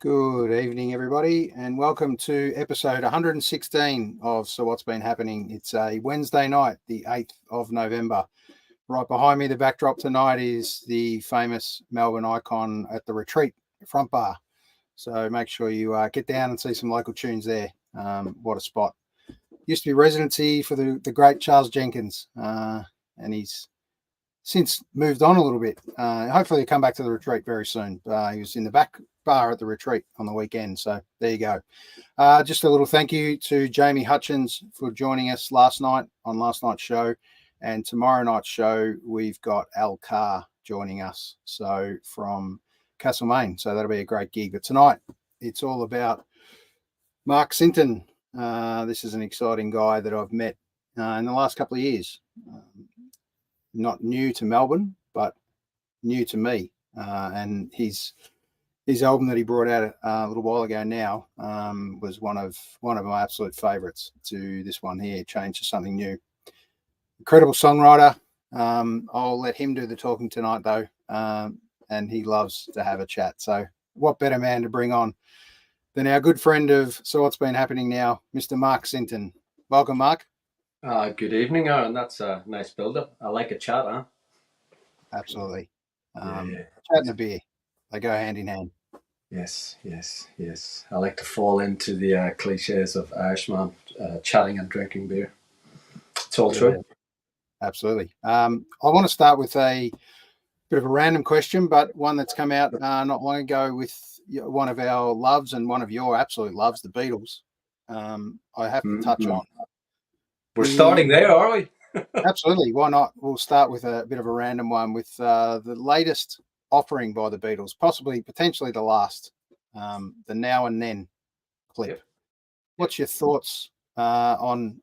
Good evening, everybody, and welcome to episode 116 of So What's Been Happening. It's a Wednesday night, the 8th of November. Right behind me, the backdrop tonight is the famous Melbourne icon at the Retreat front bar. So make sure you get down and see some local tunes there. What a spot. Used to be residency for the great Charles Jenkins, and he's since moved on a little bit. Hopefully he'll come back to the Retreat very soon. He was in the back bar at the Retreat on the weekend. So there you go. Just a little thank you to Jamie Hutchins for joining us last night on last night's show. And tomorrow night's show, we've got Al Carr joining us. So from Castlemaine. So that'll be a great gig. But tonight, it's all about Mark Sinton. This is an exciting guy that I've met in the last couple of years. Not new to Melbourne, but new to me. And his album that he brought out a little while ago now was one of my absolute favourites. To this one here, Change to Something New. Incredible songwriter. I'll let him do the talking tonight, though, and he loves to have a chat. So what better man to bring on than our good friend of So What's Been Happening Now, Mr. Mark Sinton. Welcome, Mark. Good evening, Aaron. That's a nice build-up. I like a chat, huh? Absolutely. Chat and a beer. They go hand in hand. Yes. I like to fall into the cliches of Irishman, chatting and drinking beer. It's all true. Absolutely. I want to start with a bit of a random question, but one that's come out not long ago with one of our loves and one of your absolute loves, the Beatles. I have to touch on. We're starting there, are we? Absolutely. Why not? We'll start with a bit of a random one with the latest offering by the Beatles, potentially the last, the Now and Then clip. Yep. What's your thoughts on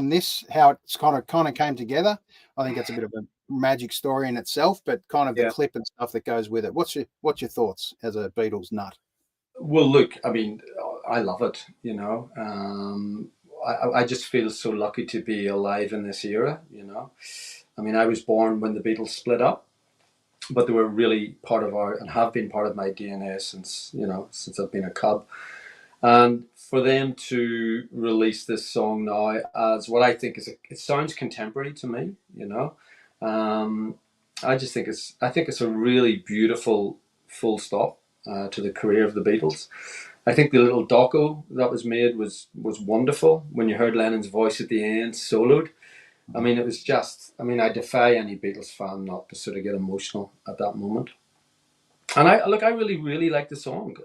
this? How it's kind of came together? I think it's a bit of a magic story in itself, but kind of the clip and stuff that goes with it. What's your thoughts as a Beatles nut? Well, look, I mean, I love it. You know. I just feel so lucky to be alive in this era, you know. I mean, I was born when the Beatles split up, but they were really part of and have been part of my DNA since I've been a cub. And for them to release this song now as what I think it sounds contemporary to me, you know. I think it's a really beautiful full stop to the career of the Beatles. I think the little doco that was made was wonderful. When you heard Lennon's voice at the end, soloed. I mean, it was just, I defy any Beatles fan not to sort of get emotional at that moment. And I really, really like the song.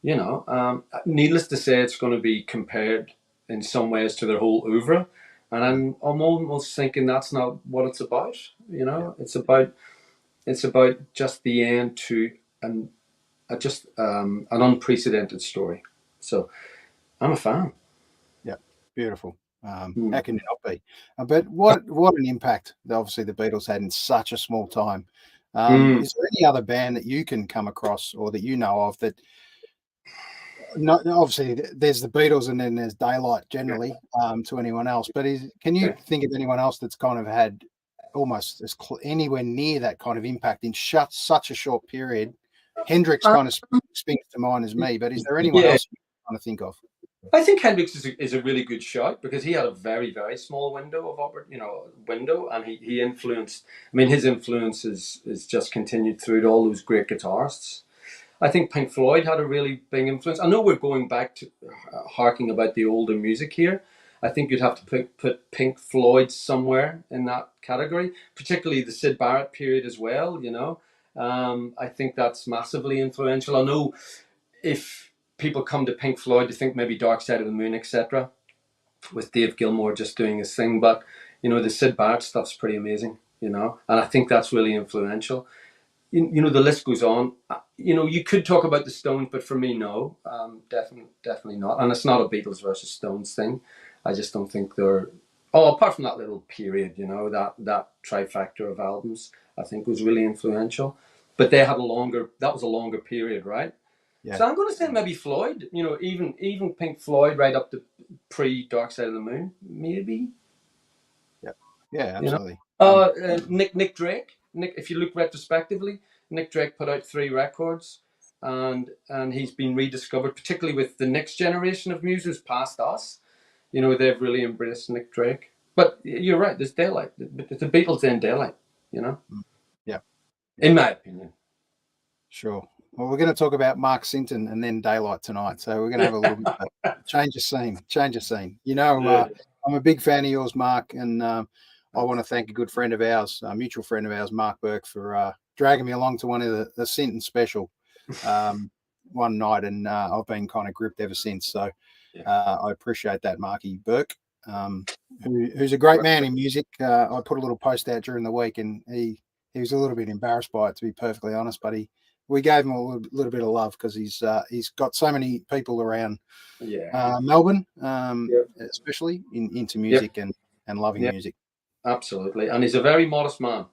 Needless to say, it's going to be compared in some ways to their whole oeuvre. And I'm almost thinking that's not what it's about. You know, it's about just the end to an unprecedented story. So I'm a fan. Yeah, beautiful. How can you not be? But what an impact obviously the Beatles had in such a small time. Is there any other band that you can come across or that you know of that? Obviously, there's the Beatles and then there's Daylight generally to anyone else. But can you think of anyone else that's kind of had almost anywhere near that kind of impact in such a short period? Hendrix kind of springs to mind as me, but is there anyone else you kind of think of? I think Hendrix is a really good shout because he had a very, very small window of and he influenced. I mean, his influence is just continued through all those great guitarists. I think Pink Floyd had a really big influence. I know we're going back to harking about the older music here. I think you'd have to put Pink Floyd somewhere in that category, particularly the Syd Barrett period as well, you know. I think that's massively influential. I know if people come to Pink Floyd, they think maybe Dark Side of the Moon, etc., with Dave Gilmour just doing his thing. But, you know, the Syd Barrett stuff's pretty amazing, you know, and I think that's really influential. You know, the list goes on. You know, you could talk about the Stones, but for me, no, definitely not. And it's not a Beatles versus Stones thing. I just don't think they're... Oh, apart from that little period, you know, that trifecta of albums, I think was really influential. But they had that was a longer period, right? Yeah. So I'm going to say maybe Floyd, you know, even Pink Floyd right up to pre-Dark Side of the Moon, maybe. Yeah, absolutely. You know? Nick Drake. If you look retrospectively, Nick Drake put out 3 records. and he's been rediscovered, particularly with the next generation of musicians past us. You know, they've really embraced Nick Drake. But you're right, there's daylight. The Beatles in daylight, you know? Yeah. In my opinion. Sure. Well, we're going to talk about Mark Sinton and then Daylight tonight. So we're going to have a little bit of change of scene. You know, I'm a big fan of yours, Mark, and I want to thank a good friend of ours, a mutual friend of ours, Mark Burke, for dragging me along to one of the Sinton special one night, and I've been kind of gripped ever since. So I appreciate that, Marky Burke, who's a great man in music. I put a little post out during the week, and he was a little bit embarrassed by it, to be perfectly honest, but we gave him a little bit of love because he's got so many people around Melbourne, especially into music and loving music. Absolutely, and he's a very modest man.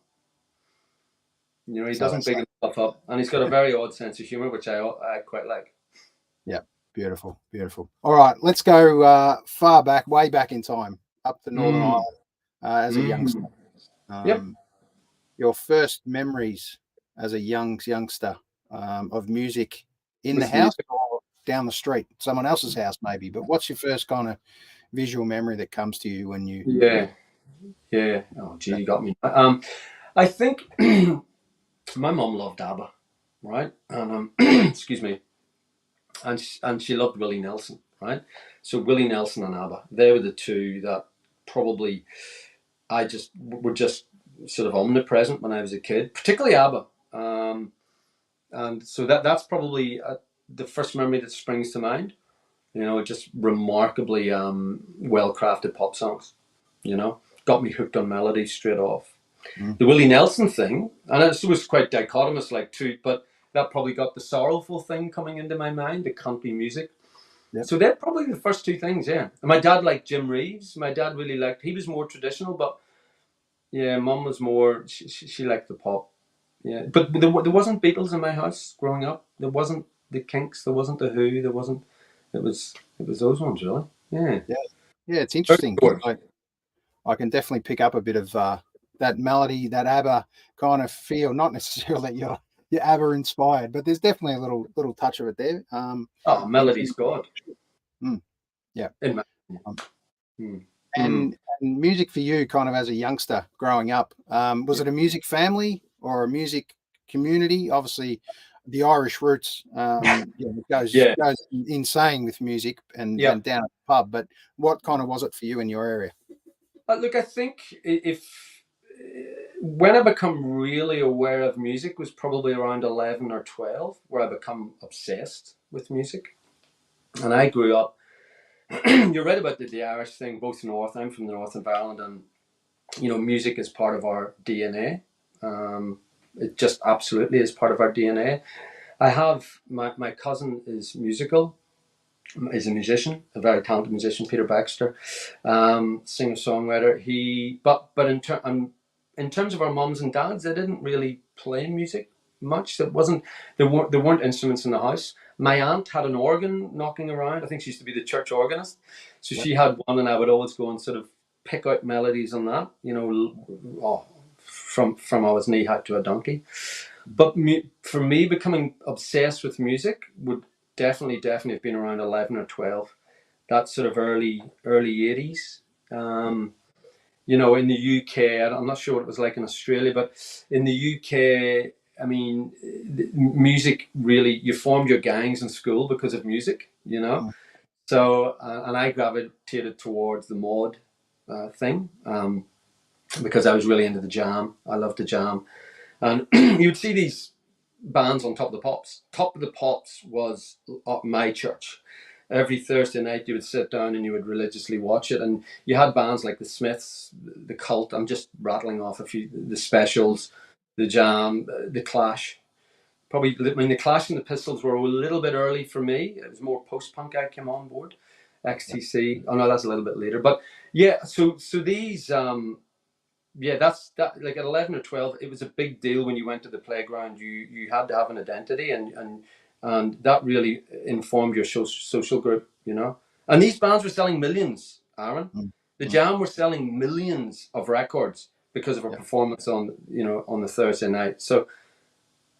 You know, he doesn't big himself up, and he's got a very odd sense of humor, which I quite like. Yeah, beautiful. All right, let's go far back, way back in time, up to Northern Ireland as a youngster. Your first memories as a youngster of music in the house or down the street, someone else's house maybe, but what's your first kind of visual memory that comes to you when you oh gee, you got me. I think my mum loved ABBA, right? And excuse me, and she loved Willie Nelson, right? So Willie Nelson and ABBA, they were the two that probably were just sort of omnipresent when I was a kid, particularly ABBA. And so that's probably the first memory that springs to mind. You know, just remarkably well-crafted pop songs. You know, got me hooked on melody straight off. The Willie Nelson thing, and it was quite dichotomous, like too, but that probably got the sorrowful thing coming into my mind, the country music. Yep. So they're probably the first two things, yeah. And my dad liked Jim Reeves. My dad really liked, he was more traditional, but yeah, Mum was more, she liked the pop. Yeah, but there wasn't Beatles in my house growing up. There wasn't the Kinks. There wasn't the Who. There wasn't. It was those ones really. Yeah. It's interesting. I can definitely pick up a bit of that melody, that ABBA kind of feel. Not necessarily that you're ABBA inspired, but there's definitely a little touch of it there. Melody's God. Yeah. And music for you, kind of as a youngster growing up, was it a music family or a music community? Obviously, the Irish roots goes insane with music and down at the pub. But what kind of was it for you in your area? Look, I think when I become really aware of music was probably around 11 or 12, where I become obsessed with music. And I grew up. You're right about the Irish thing, both north. I'm from the north of Ireland, and you know, music is part of our DNA. It just absolutely is part of our DNA. I have my cousin is musical, is a musician, a very talented musician, Peter Baxter, singer songwriter. But in terms of our mums and dads, they didn't really play music much. There weren't instruments in the house. My aunt had an organ knocking around. I think she used to be the church organist. So she had one, and I would always go and sort of pick out melodies on that, you know, from I was knee high to a donkey. But for me, becoming obsessed with music would definitely have been around 11 or 12. That sort of early 80s. You know, in the UK, I'm not sure what it was like in Australia, but in the UK, I mean, music really, you formed your gangs in school because of music, you know. So, and I gravitated towards the mod thing because I was really into the jam. I loved the jam. And you would see these bands on Top of the Pops. Top of the Pops was my church. Every Thursday night you would sit down and you would religiously watch it. And you had bands like the Smiths, the Cult. I'm just rattling off a few. The Specials, the Jam, the Clash. Probably, I mean, the Clash and the Pistols were a little bit early for me. It was more post-punk I came on board. XTC. Oh no, that's a little bit later. But yeah, so these... that's that. Like at 11 or 12, it was a big deal when you went to the playground. You had to have an identity, and that really informed your social group, you know. And these bands were selling millions, Aaron. The Jam were selling millions of records because of a performance on the Thursday night. So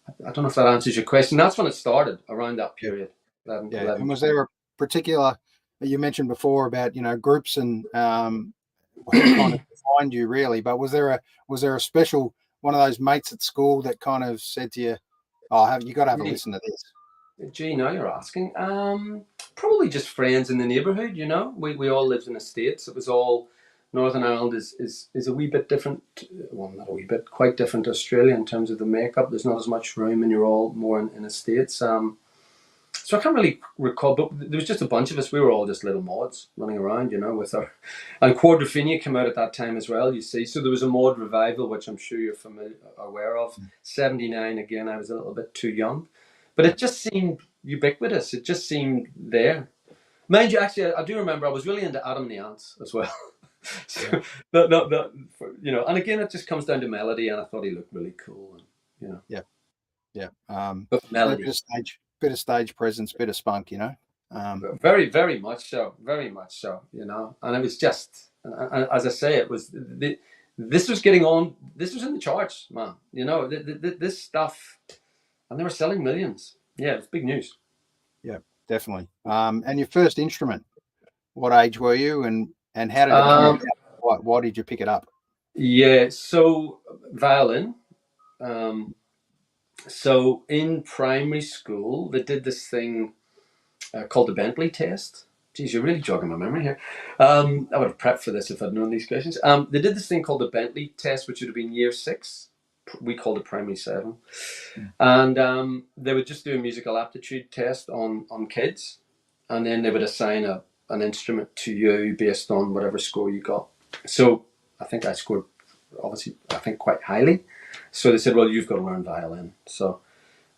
I don't know if that answers your question. That's when it started, around that period. 11, Yeah. 11. And was there a particular, you mentioned before about, groups and who kind of defined you really, but was there a special one of those mates at school that kind of said to you, oh, you got to have a listen to this? Gee, now you're asking. Probably just friends in the neighbourhood. We all lived in the States. It was all Northern Ireland is a wee bit different. Well, not a wee bit, quite different to Australia in terms of the makeup. There's not as much room, and you're all more in the States. So I can't really recall, but there was just a bunch of us. We were all just little mods running around, with our. And Quadrophenia came out at that time as well, you see. So there was a mod revival, which I'm sure you're aware of. 79, again, I was a little bit too young. But it just seemed ubiquitous. It just seemed there. Mind you, actually, I do remember I was really into Adam and the Ants as well. So, and again, it just comes down to melody, and I thought he looked really cool. And, Yeah. but melody. Bit of stage presence, bit of spunk, Very, very much so. Very much so, And it was just, as I say, it was, this was getting on, this was in the charts, man. This stuff, and they were selling millions. Yeah, it's big news. Yeah, definitely. And your first instrument, what age were you, and how did it come about? Why did you pick it up? Yeah, so violin. So in primary school, they did this thing called the Bentley test. Geez, you're really jogging my memory here. I would have prepped for this if I'd known these questions. They did this thing called the Bentley test, which would have been year 6. We called it primary 7. And they would just do a musical aptitude test on kids. And then they would assign an instrument to you based on whatever score you got. So I think I scored, obviously, quite highly. So they said, well, you've got to learn violin. So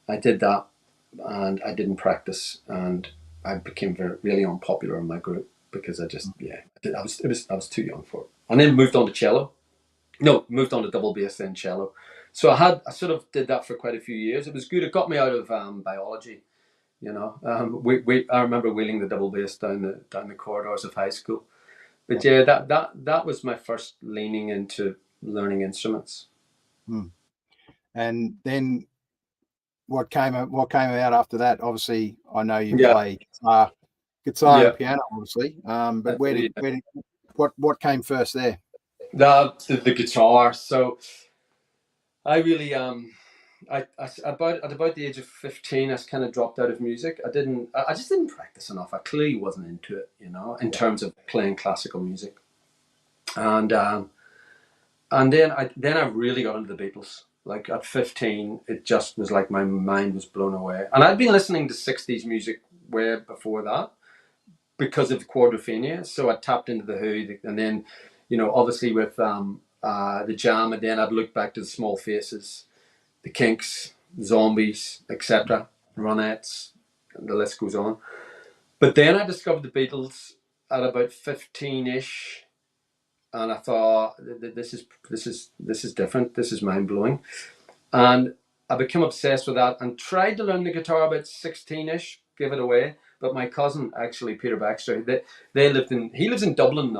I did that, and I didn't practice, and I became really unpopular in my group because I was too young for it. And then moved on to cello. No, moved on to double bass, then cello. So I sort of did that for quite a few years. It was good. It got me out of biology. I remember wheeling the double bass down the corridors of high school. But yeah, that was my first leaning into learning instruments. And then what came out after that? Obviously, I know you play guitar and piano, obviously. But what came first there? The guitar. So I really at about the age of 15, I kind of dropped out of music. I just didn't practice enough. I clearly wasn't into it, in terms of playing classical music. And then I really got into the Beatles. Like at 15, it just was like my mind was blown away. And I'd been listening to 60s music way before that because of Quadrophenia. So I tapped into the Who, and then, obviously with the Jam, and then I'd look back to the Small Faces, the Kinks, Zombies, etc., Ronettes, and the list goes on. But then I discovered the Beatles at about 15-ish. And I thought, this is different. This is mind blowing, and I became obsessed with that. And tried to learn the guitar about 16-ish, give it away. But my cousin, actually Peter Baxter, he lives in Dublin,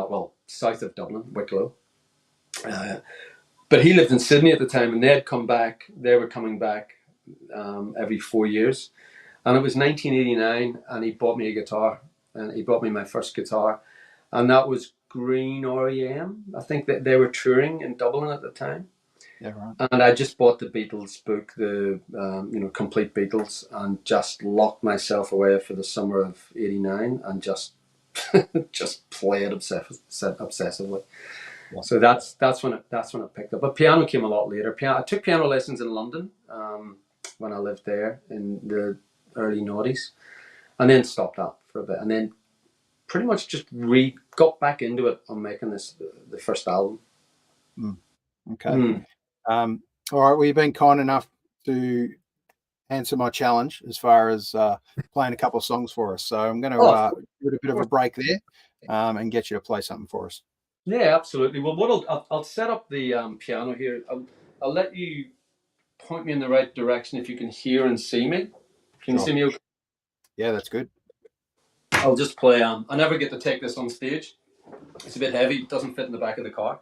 south of Dublin, Wicklow. But he lived in Sydney at the time, and they were coming back every 4 years, and it was 1989, and he bought me a guitar, and he bought me my first guitar, and that was Green REM. I think that they were touring in Dublin at the time. Yeah, right. And I just bought the Beatles book, the Complete Beatles, and just locked myself away for the summer of '89, and just played obsessively. Yeah. So that's when it picked up. But piano came a lot later. I took piano lessons in London when I lived there in the early noughties, and then stopped that for a bit, and then pretty much just got back into it on making the first album. Okay. All right. Well, you've been kind enough to answer my challenge as far as playing a couple of songs for us. So I'm going to give it a bit of a break there and get you to play something for us. Yeah, absolutely. Well, I'll set up the piano here. I'll let you point me in the right direction if you can hear and see me. Can you see me okay? Yeah, that's good. I'll just play. I never get to take this on stage. It's a bit heavy. It doesn't fit in the back of the car.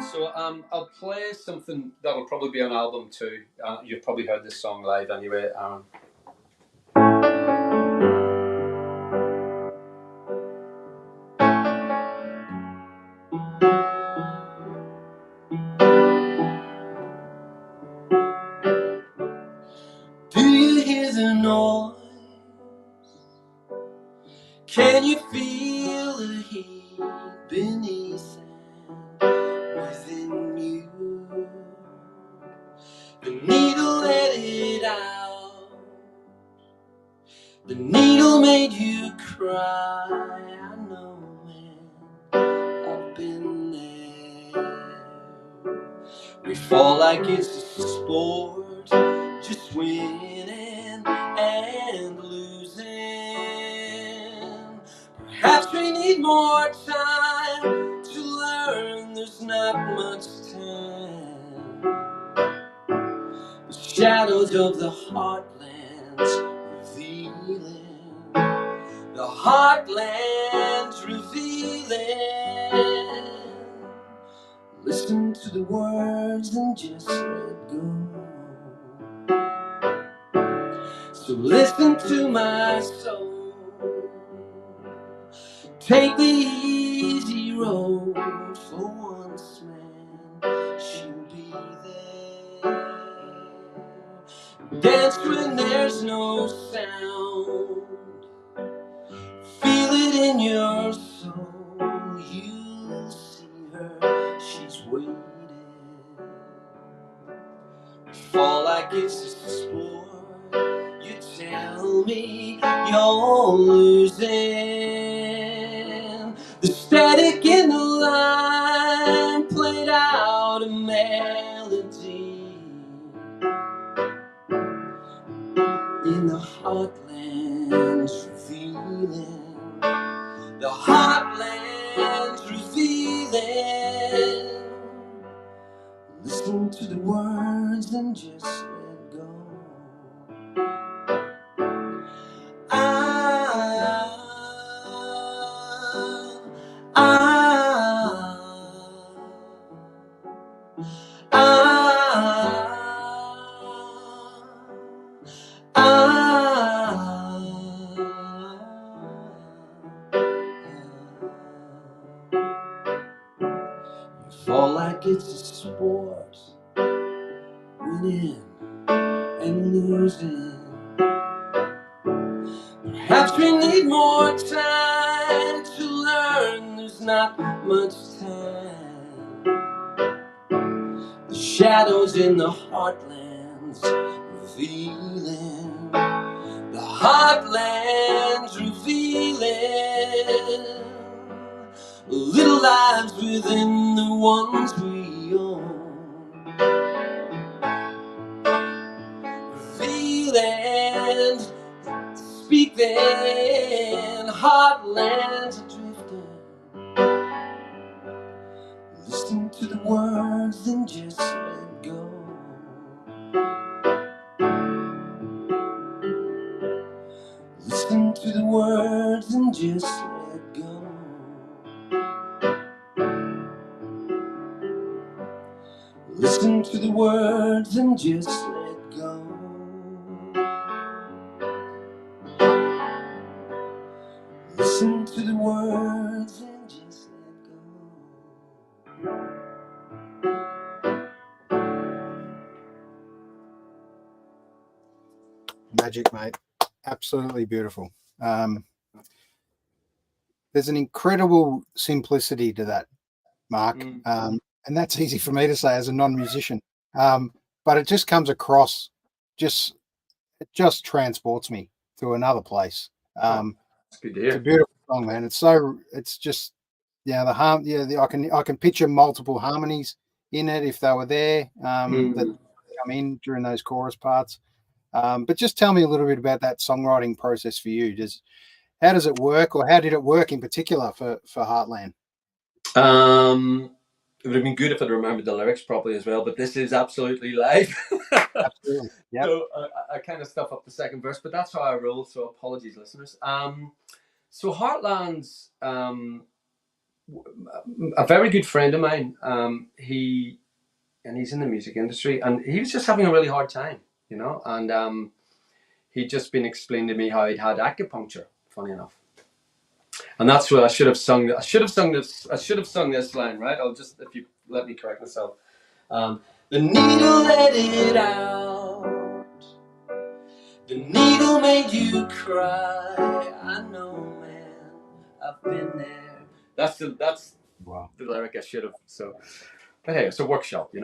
So I'll play something that'll probably be on album too. You've probably heard this song live anyway, Aaron. Do you hear the noise? Can you feel the heat beneath and within you? The needle let it out. The needle made you cry. I know, man, I've been there. We fall like it's a sport, just winning and losing. Perhaps we need more time to learn there's not much time. The shadows of the heartlands revealing. The heartlands revealing. Listen to the words and just let go. So listen to my soul. Take the easy road for once, man. She'll be there. Dance when there's no sound. Feel it in your soul. You'll see her. She's waiting. Fall like it's a sport. You tell me you're losing. The static in the line played out a melody. In the heartlands revealing. The heartlands revealing. Listen to the words and just let go. Fall like it's a sport, winning and losing. Perhaps we need more time to learn there's not much time. The shadows in the heartlands revealing. The heartlands revealing. Little lives within the ones we own. Revealing, speaking, heartlands adrifting. Listen to the words and just let go. Listen to the words and just let go. Listen to the words and just let go. Listen to the words and just let go. Magic, mate. Absolutely beautiful. There's an incredible simplicity to that, Mark. And that's easy for me to say as a non-musician. But it just comes across, it just transports me to another place. That's good to hear. It's a beautiful song, man. It's just, I can picture multiple harmonies in it if they were there that come in during those chorus parts. But just tell me a little bit about that songwriting process for you. How does it work, or how did it work in particular for Heartland? It would have been good if I'd remembered the lyrics properly as well, but this is absolutely live. Absolutely. Yep. So I kind of stuff up the second verse, but that's how I roll, so apologies, listeners. So Heartlands, a very good friend of mine, he's in the music industry, and he was just having a really hard time, and he'd just been explaining to me how he'd had acupuncture, funny enough. And that's what I should have sung. I should have sung this line, right? If you let me correct myself. The needle let it out. The needle made you cry. I know, man. I've been there. That's Wow. the lyric I should have. But hey, it's a workshop,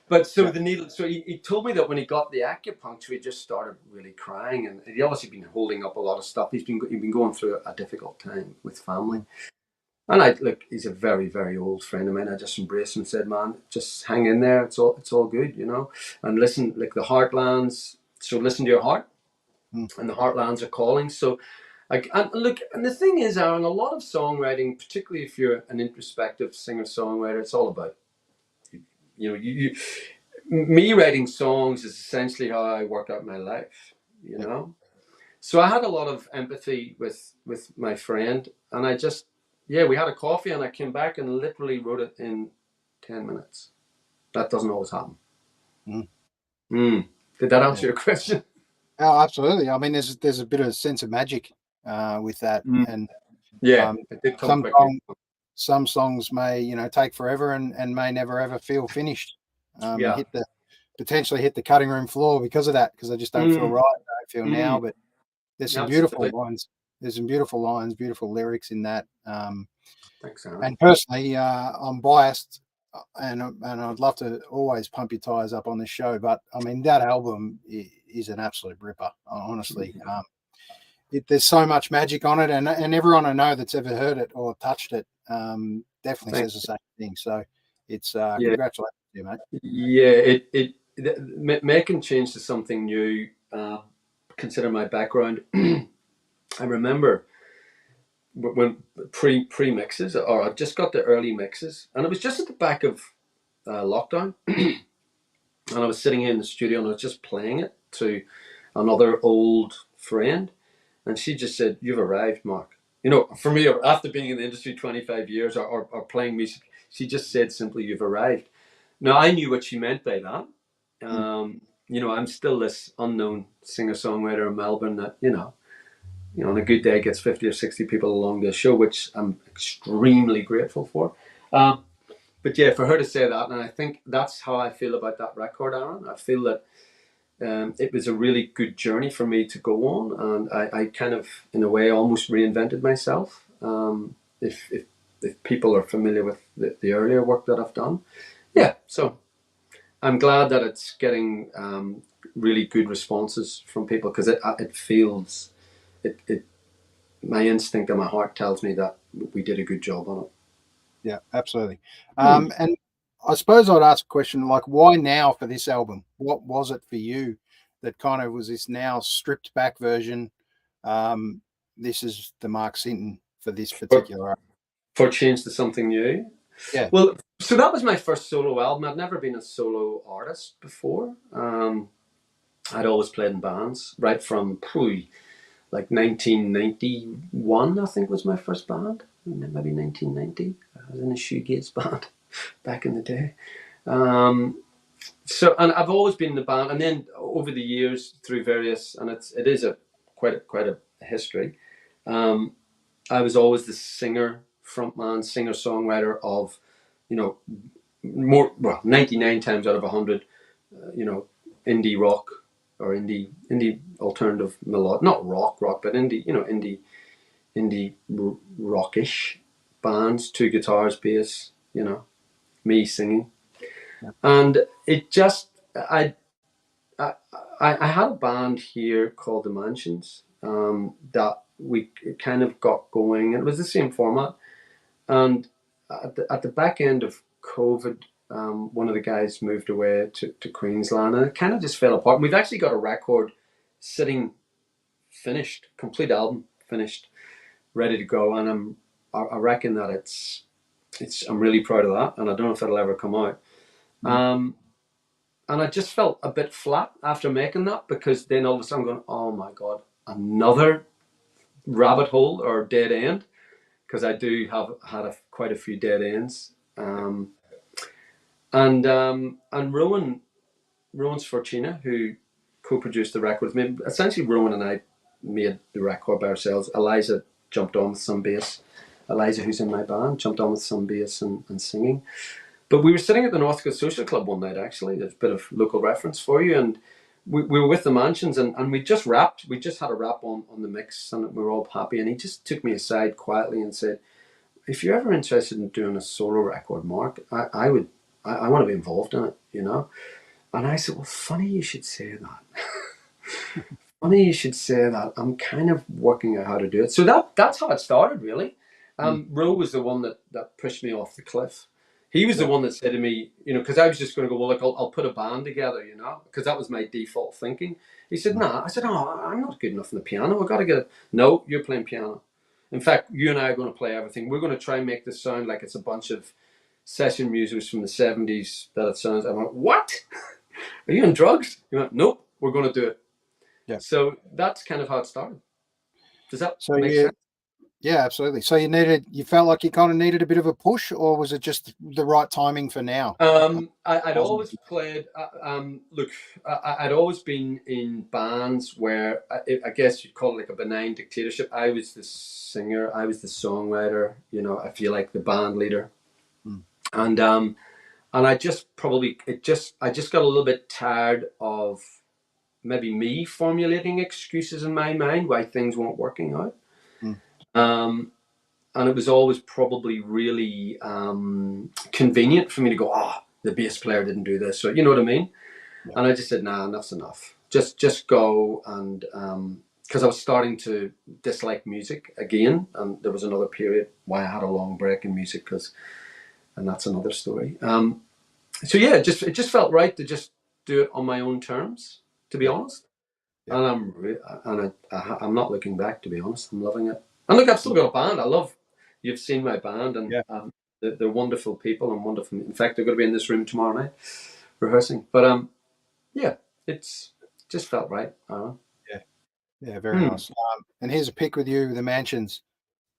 But so the needle. So he told me that when he got the acupuncture, he just started really crying, and he'd obviously been holding up a lot of stuff. He'd been going through a difficult time with family. And he's a very, very old friend of mine. I just embraced him and said, man, just hang in there. It's all good, And listen, like the heartlands. So listen to your heart, and the heartlands are calling. So, and the thing is, Aaron, a lot of songwriting, particularly if you're an introspective singer-songwriter, it's all about, me writing songs is essentially how I work out my life, So I had a lot of empathy with my friend, and we had a coffee, and I came back and literally wrote it in 10 minutes. That doesn't always happen. Did that answer your question? Oh, absolutely. I mean, there's a bit of a sense of magic with that, and it did come quickly. Some songs may take forever and may never ever feel finished. Potentially hit the cutting room floor because of that, because they just don't feel right. They don't feel now, but there's some beautiful lines. There's some beautiful lines, beautiful lyrics in that. Thanks, Aaron. And personally, I'm biased, and I'd love to always pump your tires up on this show, but I mean that album is an absolute ripper, honestly. There's so much magic on it, and everyone I know that's ever heard it or touched it definitely says the same thing. So it's congratulations to you, mate. Yeah, making change to something new. Consider my background. I remember when pre mixes, or I just got the early mixes, and it was just at the back of lockdown, and I was sitting in the studio and I was just playing it to another old friend, and she just said, "You've arrived, Mark." For me, after being in the industry 25 years or playing music, she just said simply, "You've arrived." Now, I knew what she meant by that. I'm still this unknown singer-songwriter in Melbourne that, on a good day gets 50 or 60 people along the show, which I'm extremely grateful for. But yeah, for her to say that, and I think that's how I feel about that record, Aaron. I feel that it was a really good journey for me to go on, and I kind of, in a way, almost reinvented myself. If people are familiar with the earlier work that I've done, so I'm glad that it's getting really good responses from people, because it feels it. My instinct and my heart tells me that we did a good job on it. Yeah, absolutely. And I suppose I'd ask a question like, why now for this album? What was it for you that kind of was this now stripped back version? This is the Mark Sinton for this particular album. For change to something new? Yeah. Well, so that was my first solo album. I'd never been a solo artist before. I'd always played in bands, right from like 1991, I think was my first band. Maybe 1990. I was in a shoegaze band back in the day. So, and I've always been in the band, and then over the years through various, and it is quite a history. I was always the frontman, singer songwriter of, 99 times out of 100, indie rock or indie alternative melodic, not rock, but indie rockish bands, 2 guitars, bass, me singing. Yeah. And it just, I had a band here called The Mansions that we kind of got going. It was the same format. And at the back end of COVID, one of the guys moved away to Queensland, and it kind of just fell apart. And we've actually got a record sitting finished, complete album finished, ready to go. And I reckon that I'm really proud of that. And I don't know if it'll ever come out. And I just felt a bit flat after making that, because then all of a sudden I'm going, oh my God, another rabbit hole or dead end. Because I do have had quite a few dead ends. And Rowan Sfortuna, who co-produced the record with me. Essentially, Rowan and I made the record by ourselves. Eliza jumped on with some bass. Eliza, who's in my band, jumped on with some bass and singing. But we were sitting at the Northcote Social Club one night, actually. There's a bit of local reference for you. And we were with the Mansions, and we just rapped. We just had a rap on the mix, and we were all happy. And he just took me aside quietly and said, if you're ever interested in doing a solo record, Mark, I want to be involved in it, you know? And I said, well, funny you should say that. Funny you should say that. I'm kind of working out how to do it. So that's how it started, really. Ro was the one that pushed me off the cliff. He was the one that said to me, you know, because I was just going to go, well, look, I'll put a band together, you know, because that was my default thinking. He said, nah. I said, oh, I'm not good enough on the piano. I've got to get it. No, you're playing piano. In fact, you and I are going to play everything. We're going to try and make this sound like it's a bunch of session musicians from the 70s that it sounds. I went, what? Are you on drugs? He went, nope, we're going to do it. Yeah. So that's kind of how it started. Does that make sense? Yeah, absolutely. So you felt like you kind of needed a bit of a push, or was it just the right timing for now? I'd always played. Look, I'd always been in bands where I guess you'd call it like a benign dictatorship. I was the singer, I was the songwriter. You know, I feel like the band leader, and I just I just got a little bit tired of maybe me formulating excuses in my mind why things weren't working out. And it was always probably really convenient for me to go, the bass player didn't do this, or you know what I mean? Yeah. And I just said, nah, enough's enough. Just go. And because I was starting to dislike music again, and there was another period why I had a long break in music, and that's another story. So yeah, it just felt right to just do it on my own terms, to be honest. Yeah. And I'm not looking back, to be honest. I'm loving it. And look, I've still got a band. You've seen my band, and they're wonderful people and wonderful. In fact, they're going to be in this room tomorrow night rehearsing. But it's just felt right. Yeah, very nice. And here's a pic with you, the Mansions.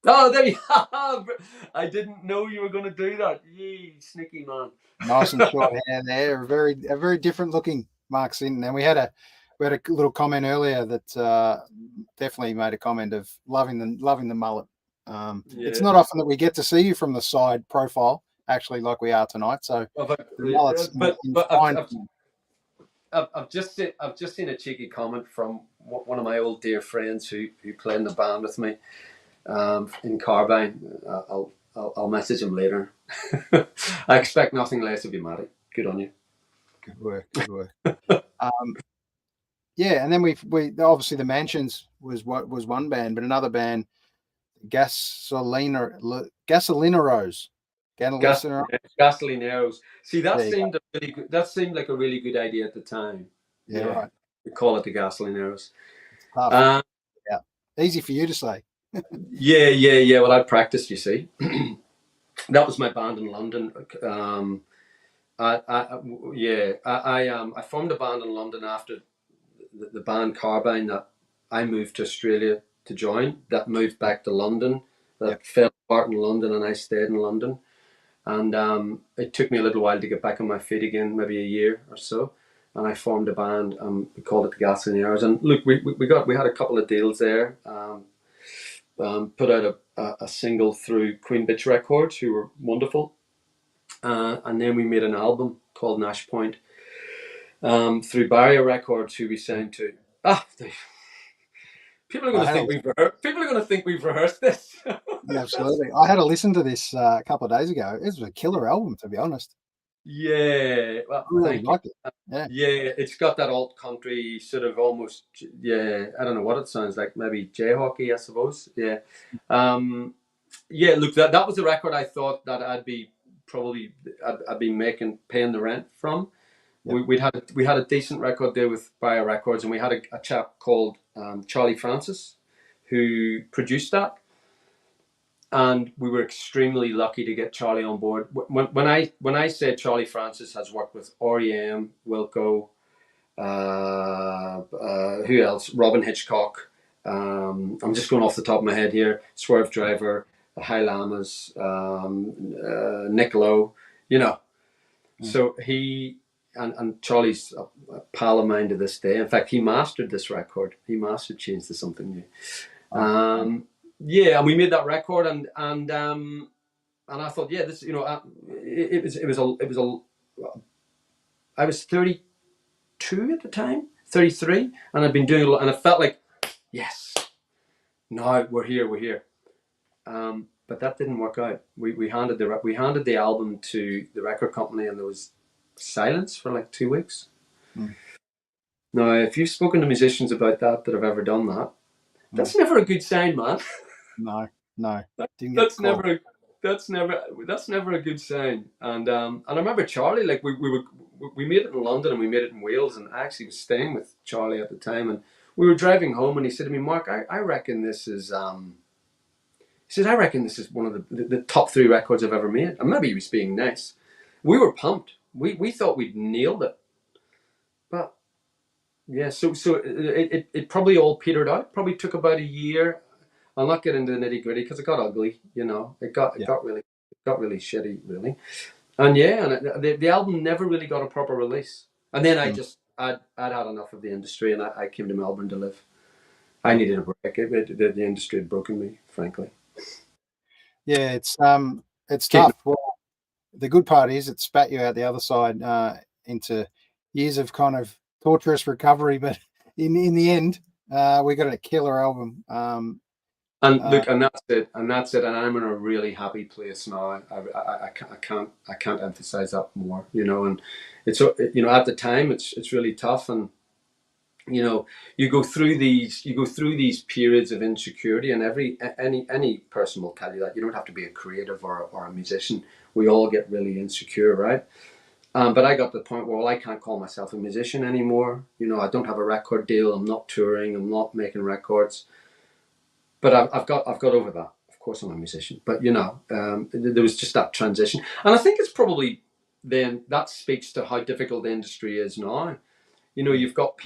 Oh, there you are. I didn't know you were going to do that. Yee, sneaky man. Nice and short hair there. A very different looking Mark Sinton. And we had a little comment earlier that definitely made a comment of loving the mullet. It's not often that we get to see you from the side profile, actually, like we are tonight. So, I've just seen a cheeky comment from one of my old dear friends who played in the band with me in Carbine. I'll message him later. I expect nothing less of you, Matty. Good on you. Good work. Yeah, and then we obviously the Mansions was one band, but another band, Gasolineros. Gasolineros. See, that seemed like a really good idea at the time. Yeah, right. We call it the Gasolineros. Easy for you to say. Yeah. Well, I practiced. You see, that was my band in London. I formed a band in London after the band Carbine that I moved to Australia to join. That moved back to London. That fell apart in London, and I stayed in London. And it took me a little while to get back on my feet again, maybe a year or so. And I formed a band. We called it the Gasolineros. And look, we had a couple of deals there. Put out a single through Queen Bitch Records, who were wonderful. And then we made an album called Nash Point through Barrier Records, who we signed to. People are going to think we've rehearsed this. Yeah, absolutely. I had to listen to this a couple of days ago. It was a killer album, to be honest. Yeah, well, I really liked it. Yeah, it's got that alt country sort of almost. Yeah, I don't know what it sounds like. Maybe Jayhawky, I suppose. Yeah, Look, that was a record I thought that I'd be paying the rent from. Yep. We had a decent record there with Bayer Records, and we had a chap called Charlie Francis who produced that, and we were extremely lucky to get Charlie on board. When I say Charlie Francis has worked with REM, Wilco, who else? Robin Hitchcock. I'm just going off the top of my head here. Swerve Driver, the High Llamas, Nick Lowe, you know. So he and Charlie's a pal of mine to this day. In fact, he mastered this record. He mastered Change to Something New. Yeah, and we made that record, and I thought, yeah, this, you know, I was 32 at the time, 33, and I'd been doing a lot, and I felt like, yes, now we're here. But that didn't work out. We handed the album to the record company, and there was silence for like 2 weeks. Now, if you've spoken to musicians about that have ever done that, that's never a good sign, man. No. That's never a good sign. And I remember Charlie, like we made it in London and we made it in Wales, and I actually was staying with Charlie at the time, and we were driving home, and he said to me, Mark, I reckon this is he said, I reckon this is one of the top 3 records I've ever made. And maybe he was being nice. We were pumped. We thought we'd nailed it. But yeah, so it probably all petered out. Probably took about a year. I'll not get into the nitty gritty because it got ugly, you know. It got really shitty, really. And yeah, and the album never really got a proper release. And then I'd had enough of the industry, and I came to Melbourne to live. I needed a break. The industry had broken me, frankly. Yeah, it's tough. Well, the good part is it spat you out the other side into years of kind of torturous recovery, but in the end, we got a killer album. And look, and that's it, and I'm in a really happy place now. I can't emphasize that more, you know. And it's, you know, at the time it's really tough, and you know, you go through these periods of insecurity, and any person will tell you that. You don't have to be a creative or a musician. We all get really insecure, right? But I got to the point where, well, I can't call myself a musician anymore. You know, I don't have a record deal. I'm not touring. I'm not making records. But I've got over that. Of course, I'm a musician. But you know, there was just that transition, and I think it's probably then that speaks to how difficult the industry is now. You know, you've got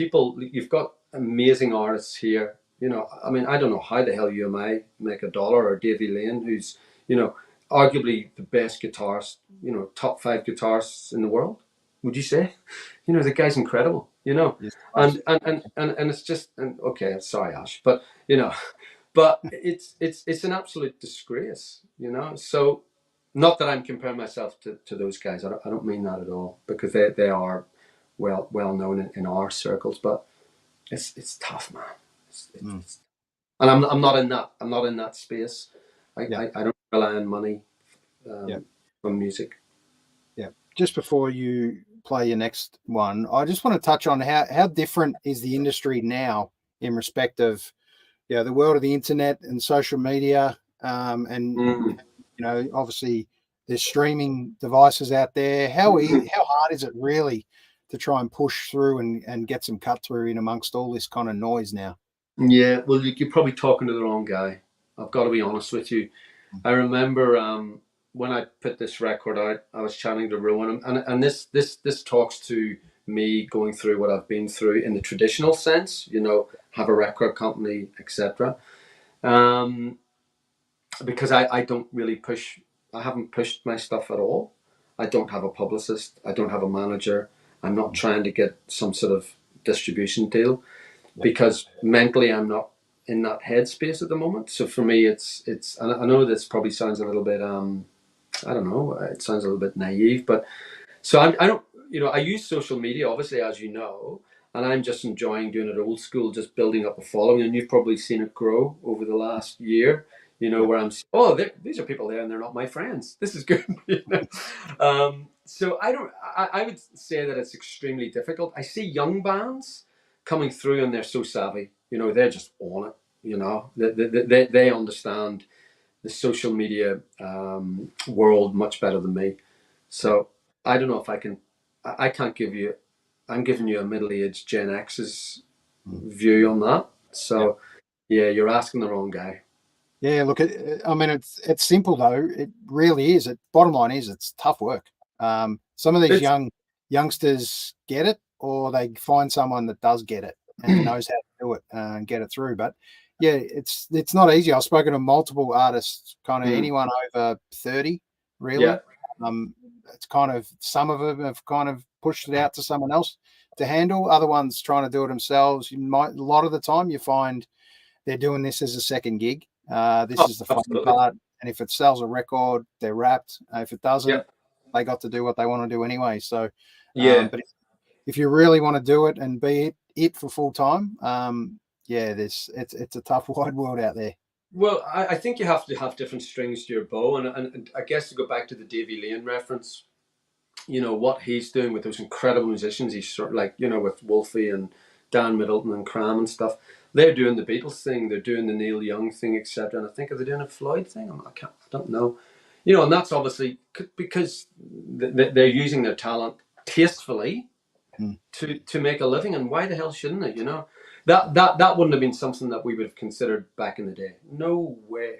amazing artists here. You know, I mean, I don't know how the hell you and I make $1, or Davey Lane, who's, you know, arguably the best guitarist, you know, top 5 guitarists in the world. Would you say? You know, the guy's incredible. You know, Yes. and it's just, and okay, sorry, Ash, but you know, but it's an absolute disgrace. You know, so not that I'm comparing myself to those guys. I don't mean that at all, because they are well known in our circles, but it's tough, man. And I'm not in that space. I don't rely on money from music. Yeah. Just before you play your next one, I just want to touch on how different is the industry now in respect of, you know, the world of the internet and social media, and you know, obviously there's streaming devices out there. How hard is it really to try and push through and get some cut through in amongst all this kind of noise now? Yeah, well, you're probably talking to the wrong guy. I've got to be honest with you. I remember when I put this record out, I was chatting to Rowan, and this talks to me going through what I've been through in the traditional sense, you know, have a record company, etc. Because I don't really push. I haven't pushed my stuff at all. I don't have a publicist. I don't have a manager. I'm not trying to get some sort of distribution deal, because mentally I'm not in that headspace at the moment. So for me, it's. And I know this probably sounds a little bit. I don't know. It sounds a little bit naive, but so I don't. You know, I use social media, obviously, as you know, and I'm just enjoying doing it old school, just building up a following. And you've probably seen it grow over the last year. You know, where I'm, these are people there and they're not my friends. This is good. You know? So I would say that it's extremely difficult. I see young bands coming through and they're so savvy. You know, they're just on it. You know, they understand the social media world much better than me. So I don't know if I can. I can't give you. I'm giving you a middle-aged Gen X's view on that. So yeah, you're asking the wrong guy. Yeah, look, I mean, it's simple though. It really is. Bottom line is, it's tough work. Some of these youngsters get it, or they find someone that does get it and knows how to do it and get it through. But yeah, it's not easy. I've spoken to multiple artists, kind of anyone over 30, really. Yeah. It's kind of, some of them have kind of pushed it out to someone else to handle. Other ones trying to do it themselves. A lot of the time you find they're doing this as a second gig. This is the fun part. And if it sells a record, they're wrapped. If it doesn't, they got to do what they want to do anyway. So, but if you really want to do it and be it for full time, it's a tough wide world out there. Well, I think you have to have different strings to your bow, and I guess to go back to the Davy Lane reference, you know what he's doing with those incredible musicians. He's sort of like, you know, with Wolfie and Dan Middleton and Cram and stuff. They're doing the Beatles thing, they're doing the Neil Young thing, etc. And I think, are they doing a Floyd thing? I don't know. You know, and that's obviously because they're using their talent tastefully to make a living. And why the hell shouldn't they? You know, that wouldn't have been something that we would have considered back in the day. No way.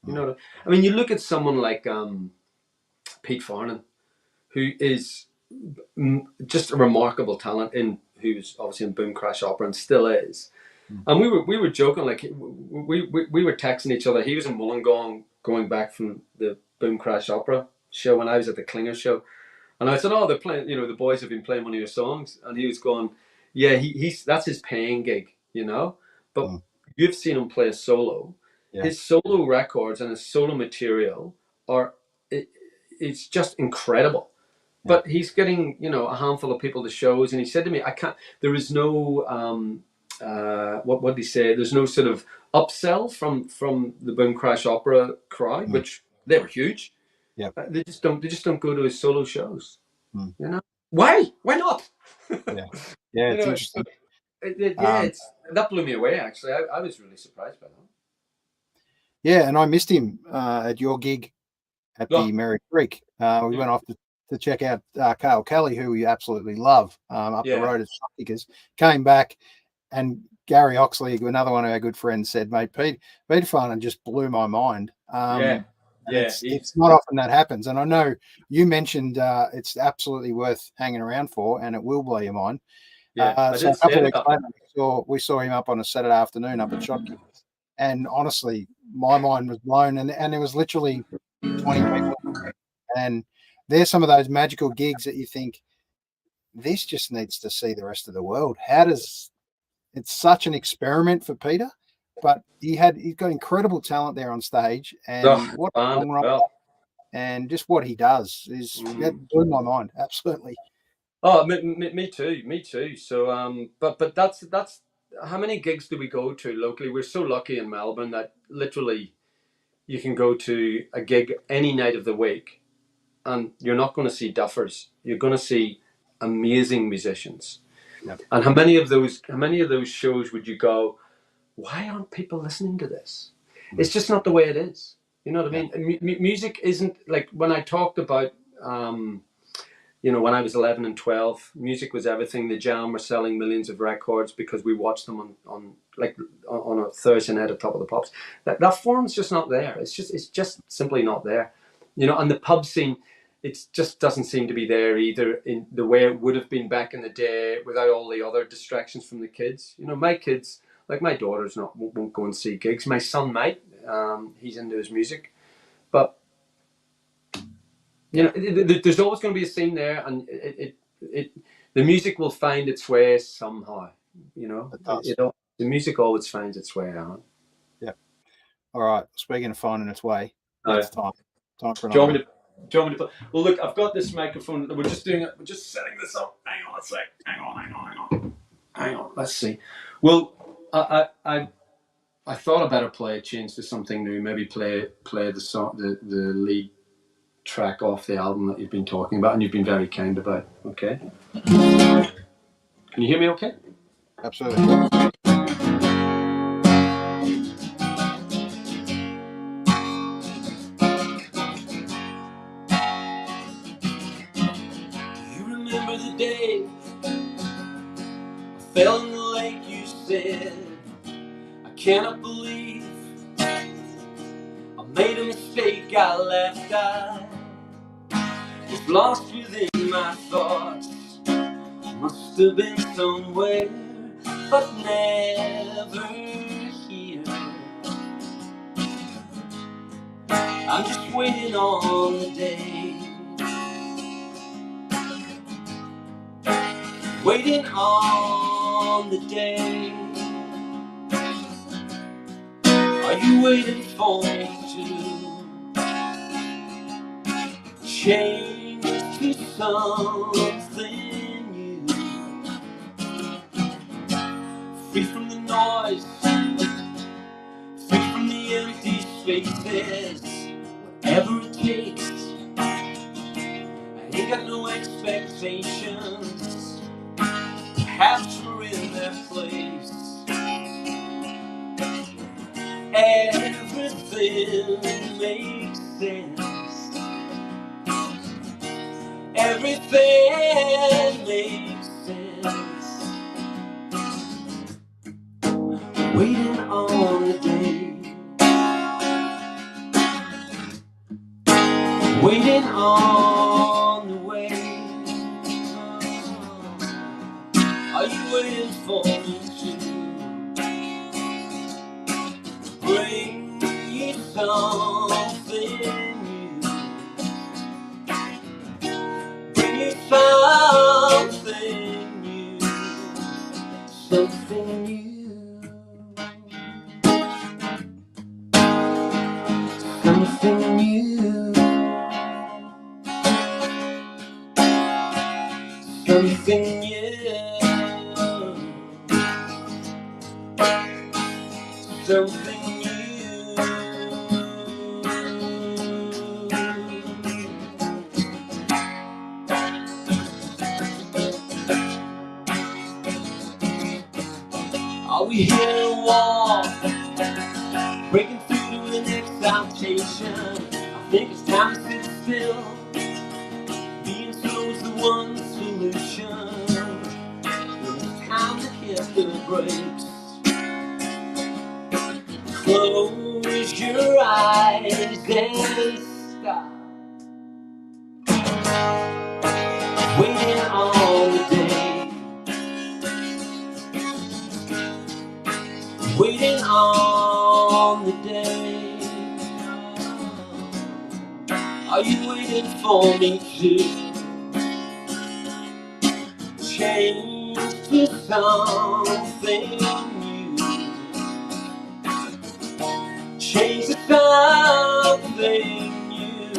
You know, I mean, you look at someone like Pete Farnan, who is just a remarkable talent, who's obviously in Boom Crash Opera and still is. And we were joking, like we were texting each other. He was in Wollongong going back from the Boom Crash Opera show when I was at the Klinger show. And I said, oh, they're playing, you know, the boys have been playing one of your songs. And he was going, yeah, he's that's his paying gig, you know. But you've seen him play a solo. Yeah. His solo records and his solo material it's just incredible. Yeah. But he's getting, you know, a handful of people to shows. And he said to me, there is no, what did he say? There's no sort of upsell from the Boom Crash Opera crowd, which they were huge. Yeah, they just don't go to his solo shows. You know, why not? Yeah, it's interesting. That blew me away. Actually, I was really surprised by that. Yeah, and I missed him at your gig at the Merry Creek. We went off to check out Carl Kelly, who we absolutely love, up the road at Shopkickers. Came back, and Gary Oxley, another one of our good friends, said, "Mate, Peter Farnan just blew my mind." It's not often that happens, and I know you mentioned it's absolutely worth hanging around for, and it will blow your mind. So a couple of weeks later, we saw him up on a Saturday afternoon up at Shotkickers, and honestly, my mind was blown, and it was literally 20 people, and there's some of those magical gigs that you think, this just needs to see the rest of the world. It's such an experiment for Peter. But he's got incredible talent there on stage, and what a songwriter, and just what he does that blew my mind, absolutely. Oh, me too. So, but that's how many gigs do we go to locally? We're so lucky in Melbourne that literally you can go to a gig any night of the week, and you're not going to see duffers. You're going to see amazing musicians. Yep. And how many of those shows would you go, why aren't people listening to this? It's just not the way it is. You know what I mean? Music isn't like when I talked about, you know, when I was 11 and 12, music was everything. The Jam were selling millions of records because we watched them on a Thursday night at Top of the Pops. That form's just not there. It's just simply not there. You know, and the pub scene, it just doesn't seem to be there either in the way it would have been back in the day without all the other distractions from the kids. You know, my kids, like my daughters won't go and see gigs. My son might. He's into his music. But, you know, there's always going to be a scene there, and the music will find its way somehow. You know, the music always finds its way out. Yeah. All right. Speaking of finding its way, it's time for an Do you want me to play? Well, look, I've got this microphone. We're just doing it. We're just setting this up. Hang on a sec. Hang on. Let's see. Well, I thought I better change to something new. Maybe play the song, the lead track off the album that you've been talking about, and you've been very kind about. Okay. Can you hear me? Okay. Absolutely. You remember the day I fell in the lake? You said, I cannot believe I made a mistake. I laughed. I was lost within my thoughts. Must have been somewhere, but never here. I'm just waiting on the day, waiting on the day. Are you waiting for me to change to something new? Free from the noise, free from the empty spaces. Whatever it takes, I ain't got no expectations. Perhaps we're in their place. Everything makes sense. Everything makes sense. Waiting on the day, waiting on the way. Are you waiting for me to bring you something new? Bring you something new, something new, something new, something new, something new. Are we here to walk, breaking through the next exaltation? I think it's time to sit still. Being slow's the one solution. It's time to hit the brakes. Close your eyes and stop. Waiting on the day, waiting on the day. Are you waiting for me to change to something new? Change to something new.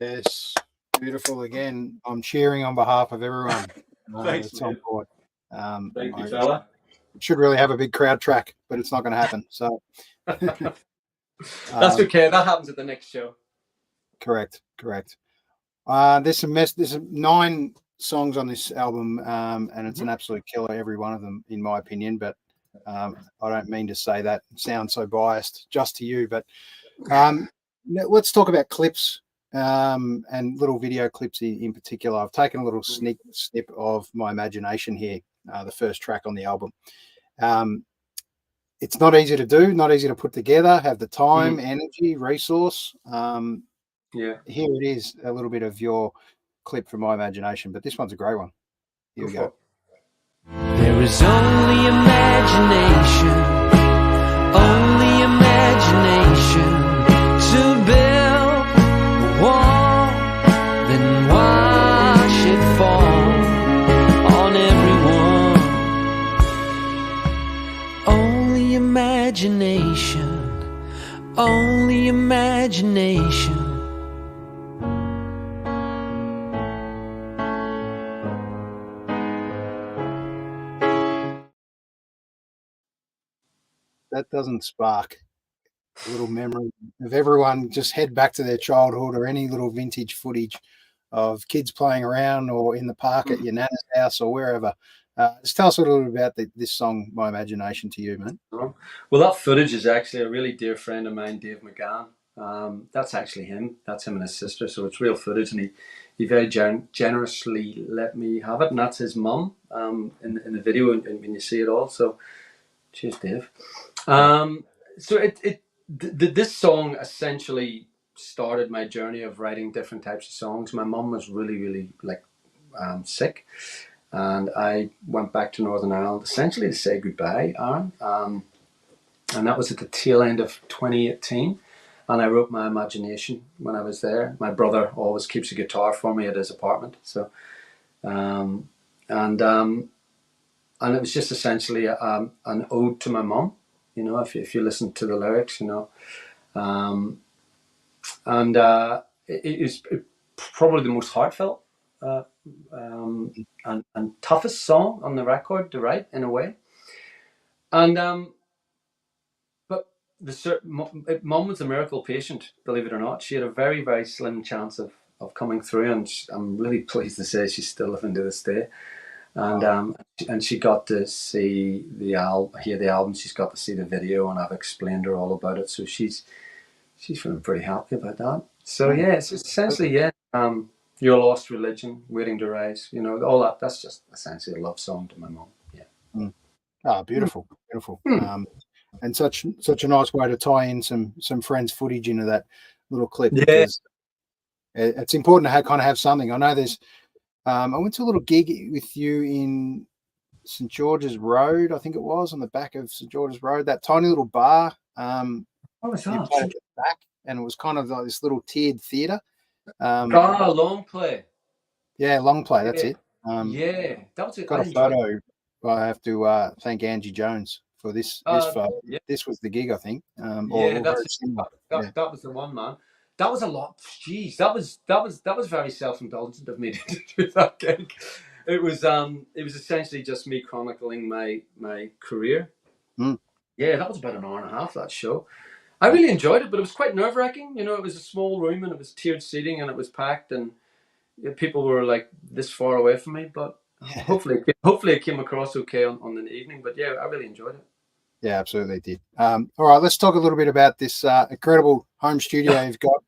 Yes, beautiful. Again, I'm cheering on behalf of everyone Thanks, that's on man. board. Thank you, I fella. should really have a big crowd track, but it's not going to happen. So That's okay. That happens at the next show. correct. There's there's 9 songs on this album, and it's an absolute killer, every one of them, in my opinion. But I don't mean to say that, sound so biased just to you. But let's talk about clips and little video clips in particular. I've taken a little snip of My Imagination here, the first track on the album. It's not easy to do, not easy to put together, have the time, energy, resource. Yeah. Here it is, a little bit of your clip from My Imagination, but this one's a great one. Here we go. There is only imagination to build a wall, then watch it fall on everyone. Only imagination. That doesn't spark a little memory of everyone just head back to their childhood or any little vintage footage of kids playing around or in the park at your nana's house or wherever. Just tell us a little bit about this song, My Imagination, to you, man. Well, that footage is actually a really dear friend of mine, Dave McGann. That's actually him. That's him and his sister. So it's real footage, and he very generously let me have it. And that's his mum in the video, and when you see it all. So cheers, Dave. This song essentially started my journey of writing different types of songs. My mum was really sick, and I went back to Northern Ireland essentially to say goodbye, Aaron. And that was at the tail end of 2018. And I wrote my imagination when I was there. My brother always keeps a guitar for me at his apartment. So, and it was just essentially an ode to my mum. You know, if you listen to the lyrics, you know, and it is probably the most heartfelt and toughest song on the record to write in a way. And but Mum was a miracle patient, believe it or not. She had a very, very slim chance of coming through, and I'm really pleased to say she's still living to this day. And she got to see hear the album. She's got to see the video, and I've explained her all about it. So she's feeling pretty happy about that. So yeah, it's essentially Your Lost Religion, Waiting to Rise. You know, all that. That's just essentially a love song to my mum. Yeah. Oh, beautiful, beautiful. And such a nice way to tie in some Friends footage into that little clip, because it's important to kind of have something. I know there's. I went to a little gig with you in St George's Road, I think it was, on the back of St George's Road. That tiny little bar. What was that? You played at the back, and it was kind of like this little tiered theatre. Long Play. Yeah, Long Play. That's it. That was it. Got a photo. I have to thank Angie Jones for this photo. Yeah. This was the gig, I think. That was the one, man. That was a lot. Jeez, that was very self-indulgent of me to do that gig. It was essentially just me chronicling my career. Yeah, that was about an hour and a half, that show. I really enjoyed it, but it was quite nerve-wracking. You know, it was a small room and it was tiered seating and it was packed, and people were like this far away from me, but hopefully it came across okay on the evening. But yeah, I really enjoyed it. Yeah, absolutely did. All right, let's talk a little bit about this incredible home studio you've got.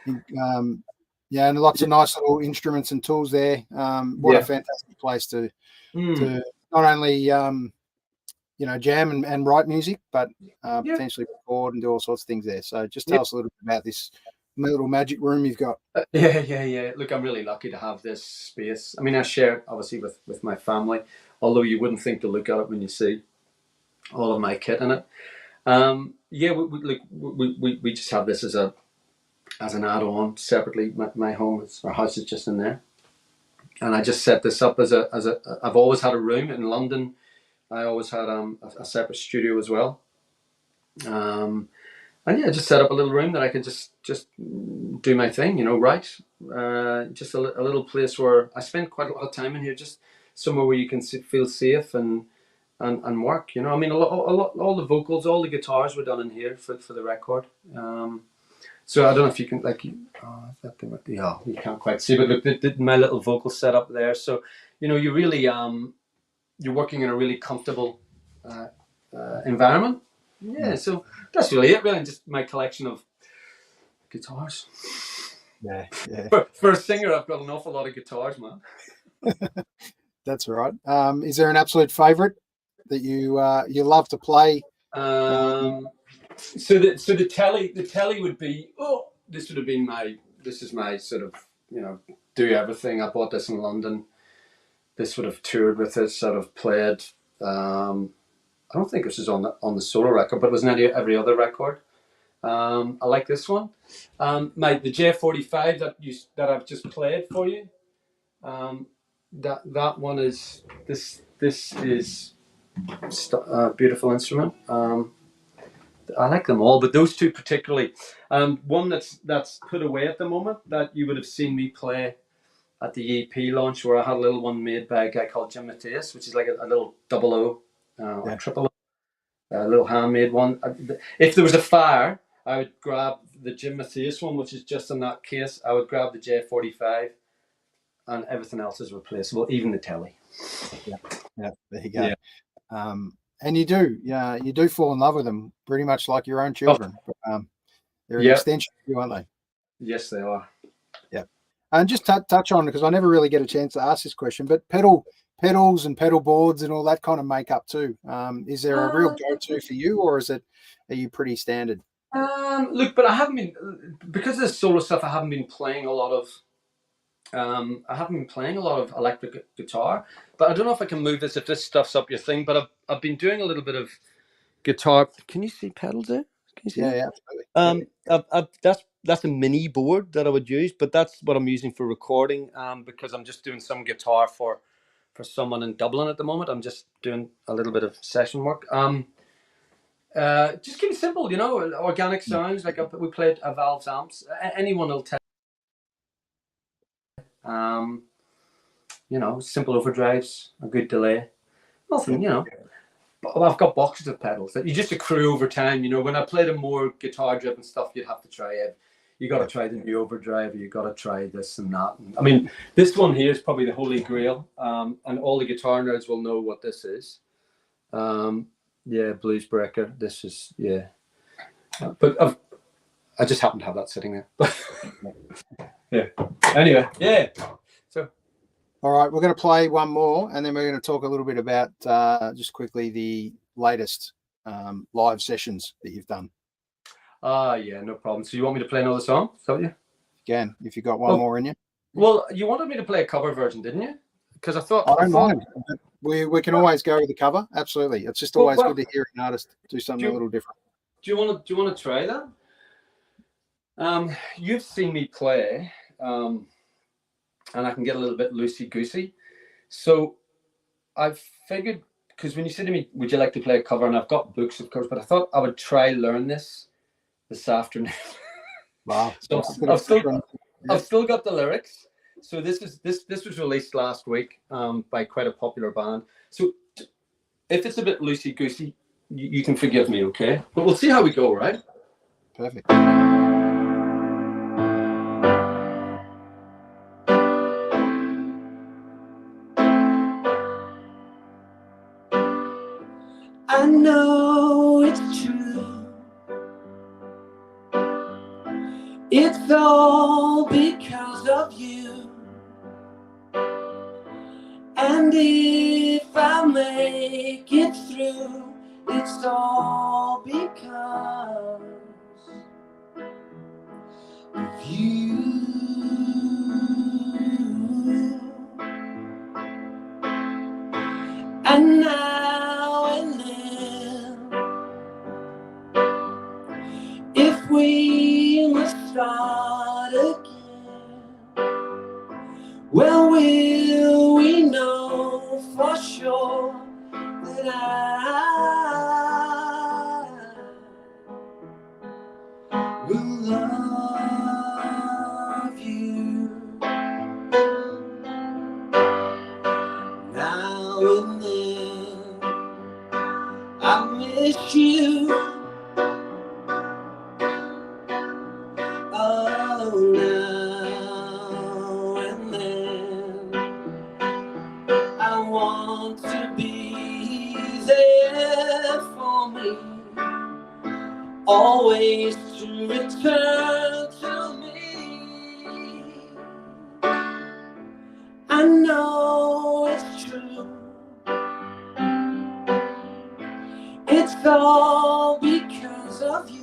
And lots of nice little instruments and tools there. What a fantastic place to not only jam and write music, but potentially record and do all sorts of things there. So just tell us a little bit about this little magic room you've got. Look, I'm really lucky to have this space. I mean, I share it obviously with my family, although you wouldn't think to look at it when you see all of my kit in it. We just have this as an add-on separately. Our house is just in there, and I just set this up as I've always had a room in London. I always had a separate studio as well, and I just set up a little room that I could just do my thing, you know, write. Just a little place where I spend quite a lot of time in here, just somewhere where you can feel safe and work. You know, I mean, all the vocals, all the guitars were done in here for the record. So I don't know if you can you can't quite see, but look, my little vocal setup there. So, you know, you really you're working in a really comfortable environment. Yeah, so that's really it, really, and just my collection of guitars. Yeah. For a singer, I've got an awful lot of guitars, man. That's right. Is there an absolute favourite that you love to play? So the telly would be, this is my sort of, you know, do everything. I bought this in London. This would have toured with it, sort of played. I don't think this is on the solo record, but it was on every other record. I like this one. The J45 that I've just played for you. That one is this is a beautiful instrument. I like them all, but those two particularly. One that's put away at the moment that you would have seen me play at the EP launch, where I had a little one made by a guy called Jim Matthias, which is like a little 00, triple O, a little handmade one. If there was a fire, I would grab the Jim Matthias one, which is just in that case. I would grab the J45, and everything else is replaceable, even the telly. Yeah, there you go. Yeah. And you do fall in love with them pretty much like your own children. They're an extension of you, aren't they? Yes, they are. Yeah. And just touch on, because I never really get a chance to ask this question, but pedals and pedal boards and all that kind of makeup too. Is there a real go-to for you, or are you pretty standard? Look, but I haven't been, because of this solo stuff, I haven't been playing a lot of I haven't been playing a lot of electric guitar, but I don't know if I can move this if this stuffs up your thing. But I've been doing a little bit of guitar. Can you see pedals there? Can you see that? Yeah, absolutely. That's a mini board that I would use, but that's what I'm using for recording. Because I'm just doing some guitar for someone in Dublin at the moment. I'm just doing a little bit of session work. Just keep it simple, you know, organic sounds. Like we played a Valve's amps. Anyone will tell. You know, simple overdrives, a good delay, nothing, you know. But I've got boxes of pedals that you just accrue over time. You know, when I play the more guitar-driven stuff, you'd have to try it. You got to try the new overdrive. You got to try this and that. And, I mean, this one here is probably the holy grail, and all the guitar nerds will know what this is. Yeah, Blues Breaker. This is but I just happen to have that sitting there. Yeah. Anyway, yeah. So. All right, we're going to play one more, and then we're going to talk a little bit about just quickly the latest live sessions that you've done. Yeah, no problem. So you want me to play another song? Is that what you? Again, if you've got one more in you. Well, you wanted me to play a cover version, didn't you? Because I thought I don't mind. We can always go with the cover. Absolutely, it's just always good to hear an artist do something a little different. Do you want to try that? You've seen me play, and I can get a little bit loosey goosey. So I figured, because when you said to me, "Would you like to play a cover?" and I've got books, of course, but I thought I would try learn this afternoon. Wow! So I've still got the lyrics. So this was released last week by quite a popular band. So if it's a bit loosey goosey, you can forgive me, okay? But we'll see how we go, right? Perfect. I know it's true. It's all because of you. And if I make it through, it's all because of you. And now and then, if we must start again, well, will we know for sure that I will love you? Now and then, I miss you. Oh, now and then, I want to be there for me, always to return to me. I know it's true. It's all because of you.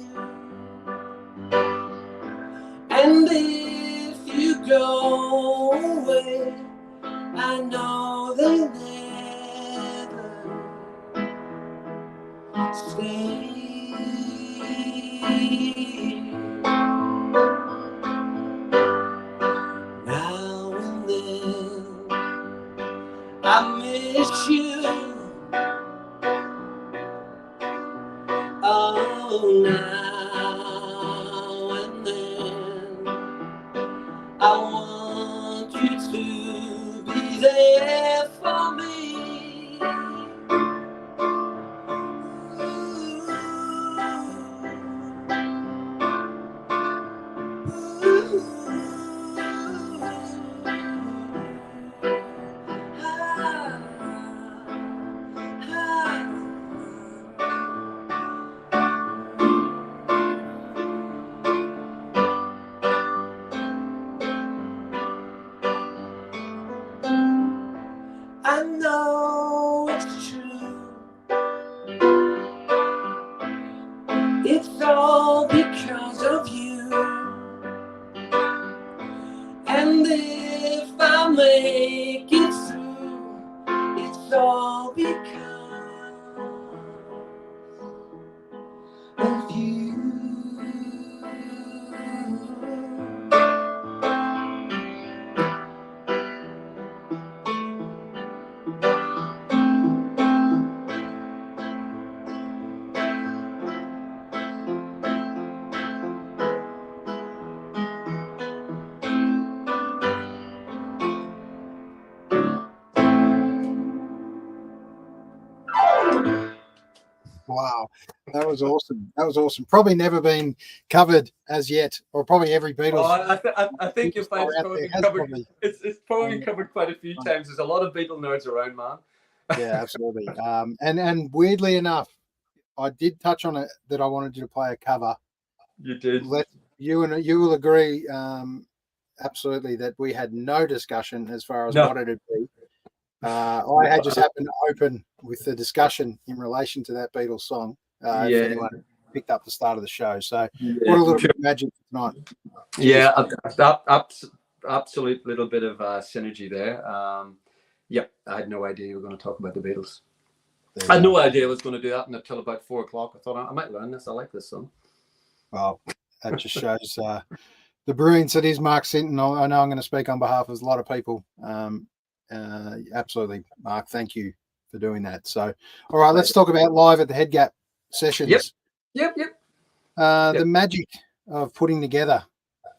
And if you go away, I know they'll never stay. Now and then, I miss you. Oh, now and then, I want you to be there for me. Ooh. make it through, it's all because of you. Wow, that was awesome. That was awesome. Probably never been covered as yet, or probably every Beatles. I think you'll find it's probably been covered. Probably, it's probably covered quite a few times. There's a lot of Beatle nerds around, man. Yeah, absolutely. And weirdly enough, I did touch on it that I wanted you to play a cover. You did. You will agree, absolutely, that we had no discussion as far as what it'd be. I had just happened to open with the discussion in relation to that Beatles song. If anyone picked up the start of the show, so what a little bit of magic tonight. Yeah, absolute little bit of synergy there. I had no idea you were going to talk about the Beatles. I had no idea I was going to do that until about 4 o'clock. I thought I might learn this. I like this song. Well, that just shows the brilliance that is Mark Sinton. I know I'm going to speak on behalf of a lot of people. Absolutely, Mark. Thank you for doing that. So, all right, let's talk about live at the Head Gap sessions. Yep. The magic of putting together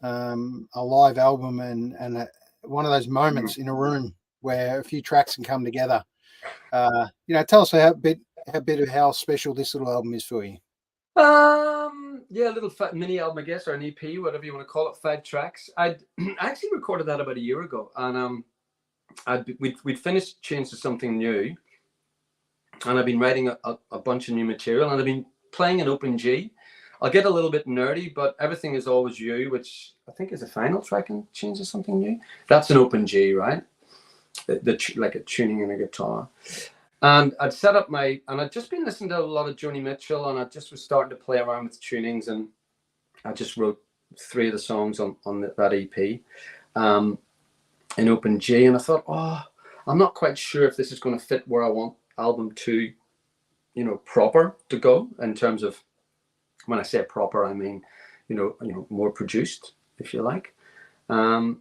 a live album and one of those moments in a room where a few tracks can come together. Tell us a bit of how special this little album is for you. A little mini album, I guess, or an EP, whatever you want to call it, 5 tracks. I actually recorded that about a year ago, and we'd finished Change to Something New, and I've been writing a bunch of new material, and I've been playing an open G. I'll get a little bit nerdy, but Everything Is Always You, which I think is a final track in Change to Something New. That's an open G, right? Like a tuning in a guitar. And I'd set up and I'd just been listening to a lot of Joni Mitchell, and I just was starting to play around with tunings, and I just wrote 3 of the songs on that EP in open G, and I thought, I'm not quite sure if this is going to fit where I want album 2, proper to go, in terms of, when I say proper, I mean, more produced, if you like. And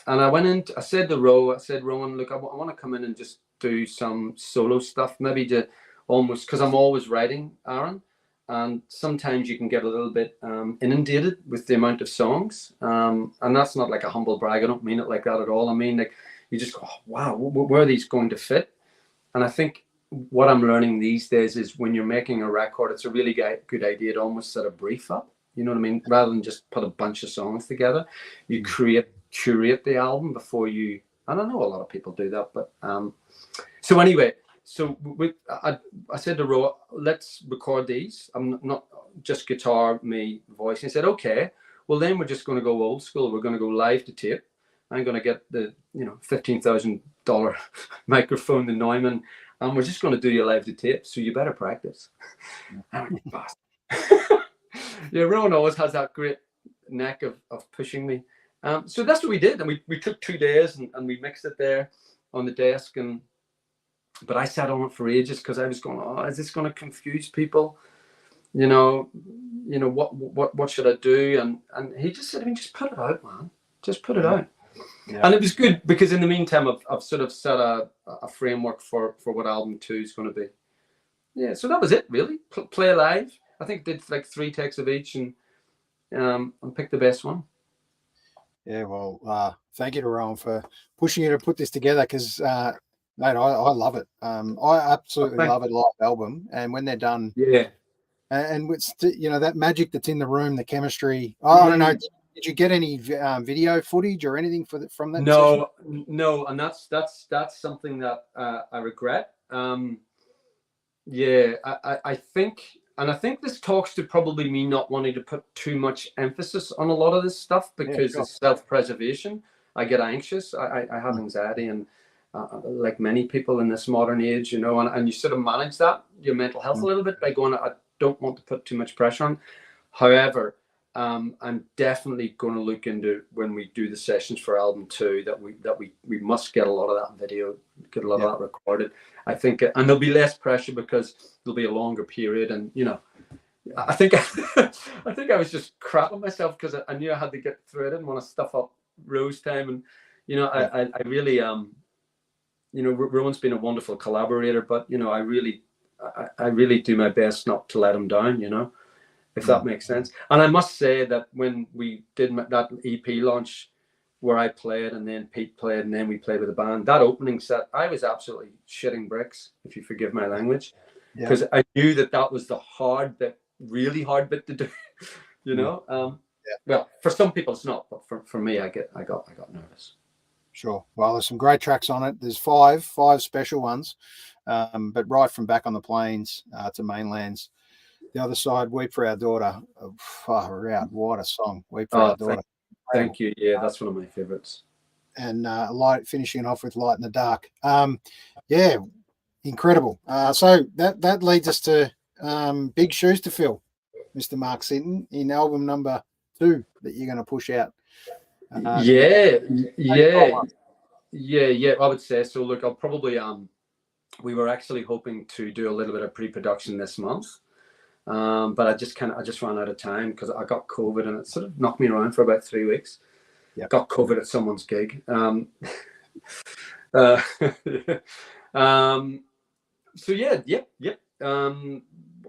I went in, I said to Rowan, look, I want to come in and just do some solo stuff, maybe to almost, because I'm always writing, Aaron, and sometimes you can get a little bit inundated with the amount of songs, and that's not like a humble brag. I don't mean it like that at all. I mean, like, you just go, wow, where are these going to fit? And I think what I'm learning these days is when you're making a record, it's a really good idea to almost set a brief up. You know what I mean? Rather than just put a bunch of songs together, you curate the album before you. And I know a lot of people do that, but so anyway, I said to Ro, let's record these. I'm not just guitar, me, voice. And he said, okay, well then we're just going to go old school. We're going to go live to tape. I'm going to get the $15,000 microphone, the Neumann, and we're just going to do you live to tape. So you better practice. Yeah, Rowan always has that great knack of pushing me. So that's what we did, and we took 2 days and we mixed it there on the desk, but I sat on it for ages because I was going, is this going to confuse people? What should I do? And he just said, just put it out, man. Just put it out. Yeah. And it was good because in the meantime, I've sort of set a framework for what album 2 is going to be. Yeah, so that was it, really. Play live. I think did like 3 takes of each and picked the best one. Yeah, well, thank you to Rowan for pushing you to put this together because, mate, I love it. I absolutely love it, live album. And when they're done, and with that magic that's in the room, the chemistry. I don't know. Did you get any video footage or anything from that? No, and that's something that I regret. I think. And I think this talks to probably me not wanting to put too much emphasis on a lot of this stuff because it's self-preservation. I get anxious. I have anxiety, and like many people in this modern age, and you sort of manage that, your mental health a little bit by going, I don't want to put too much pressure on. However, I'm definitely going to look into when we do the sessions for album 2 that we must get a lot of that video, get a lot of that recorded. I think, and there'll be less pressure because there'll be a longer period, and I think I think I was just crapping myself because I knew I had to get through it. I didn't want to stuff up Rose time, and I really Rowan's been a wonderful collaborator, but I really do my best not to let him down, if that makes sense. And I must say that when we did that EP launch where I played and then Pete played and then we played with the band, that opening set, I was absolutely shitting bricks, if you forgive my language, because I knew that was the hard bit, really hard bit to do, Well, for some people it's not, but for me, I got nervous. Sure. Well, there's some great tracks on it. There's five special ones, but right from Back on the Plains to Mainlands. The other side, Weep for Our Daughter. Far out. What a song. Weep for Our Daughter. Thank you. Yeah, that's one of my favorites. And finishing off with Light in the Dark. Incredible. So that leads us to big shoes to fill, Mr. Mark Sinton, in album number 2 that you're going to push out. I would say so. Look, I'll probably we were actually hoping to do a little bit of pre-production this month, but I just ran out of time because I got COVID and it sort of knocked me around for about 3 weeks. Got COVID at someone's gig. Well,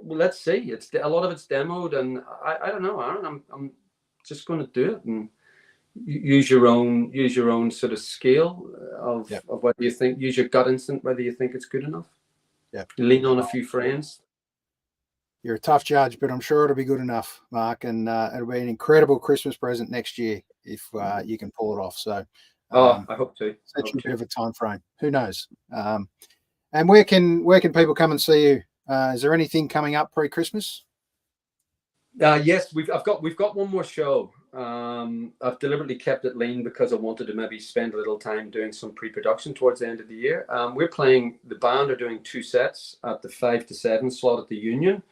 let's see. It's a lot of it's demoed, and I don't know, Aaron. I'm just going to do it and use your own sort of scale of whether you think, use your gut instinct whether you think it's good enough. Lean on a few friends. You're a tough judge, but I'm sure it'll be good enough, Mark, and it'll be an incredible Christmas present next year if you can pull it off. So I hope to. Such a bit of a time frame. Who knows? And where can people come and see you? Is there anything coming up pre-Christmas? Yes, we've got one more show. I've deliberately kept it lean because I wanted to maybe spend a little time doing some pre-production towards the end of the year. The band are doing 2 sets at the 5 to 7 slot at the Union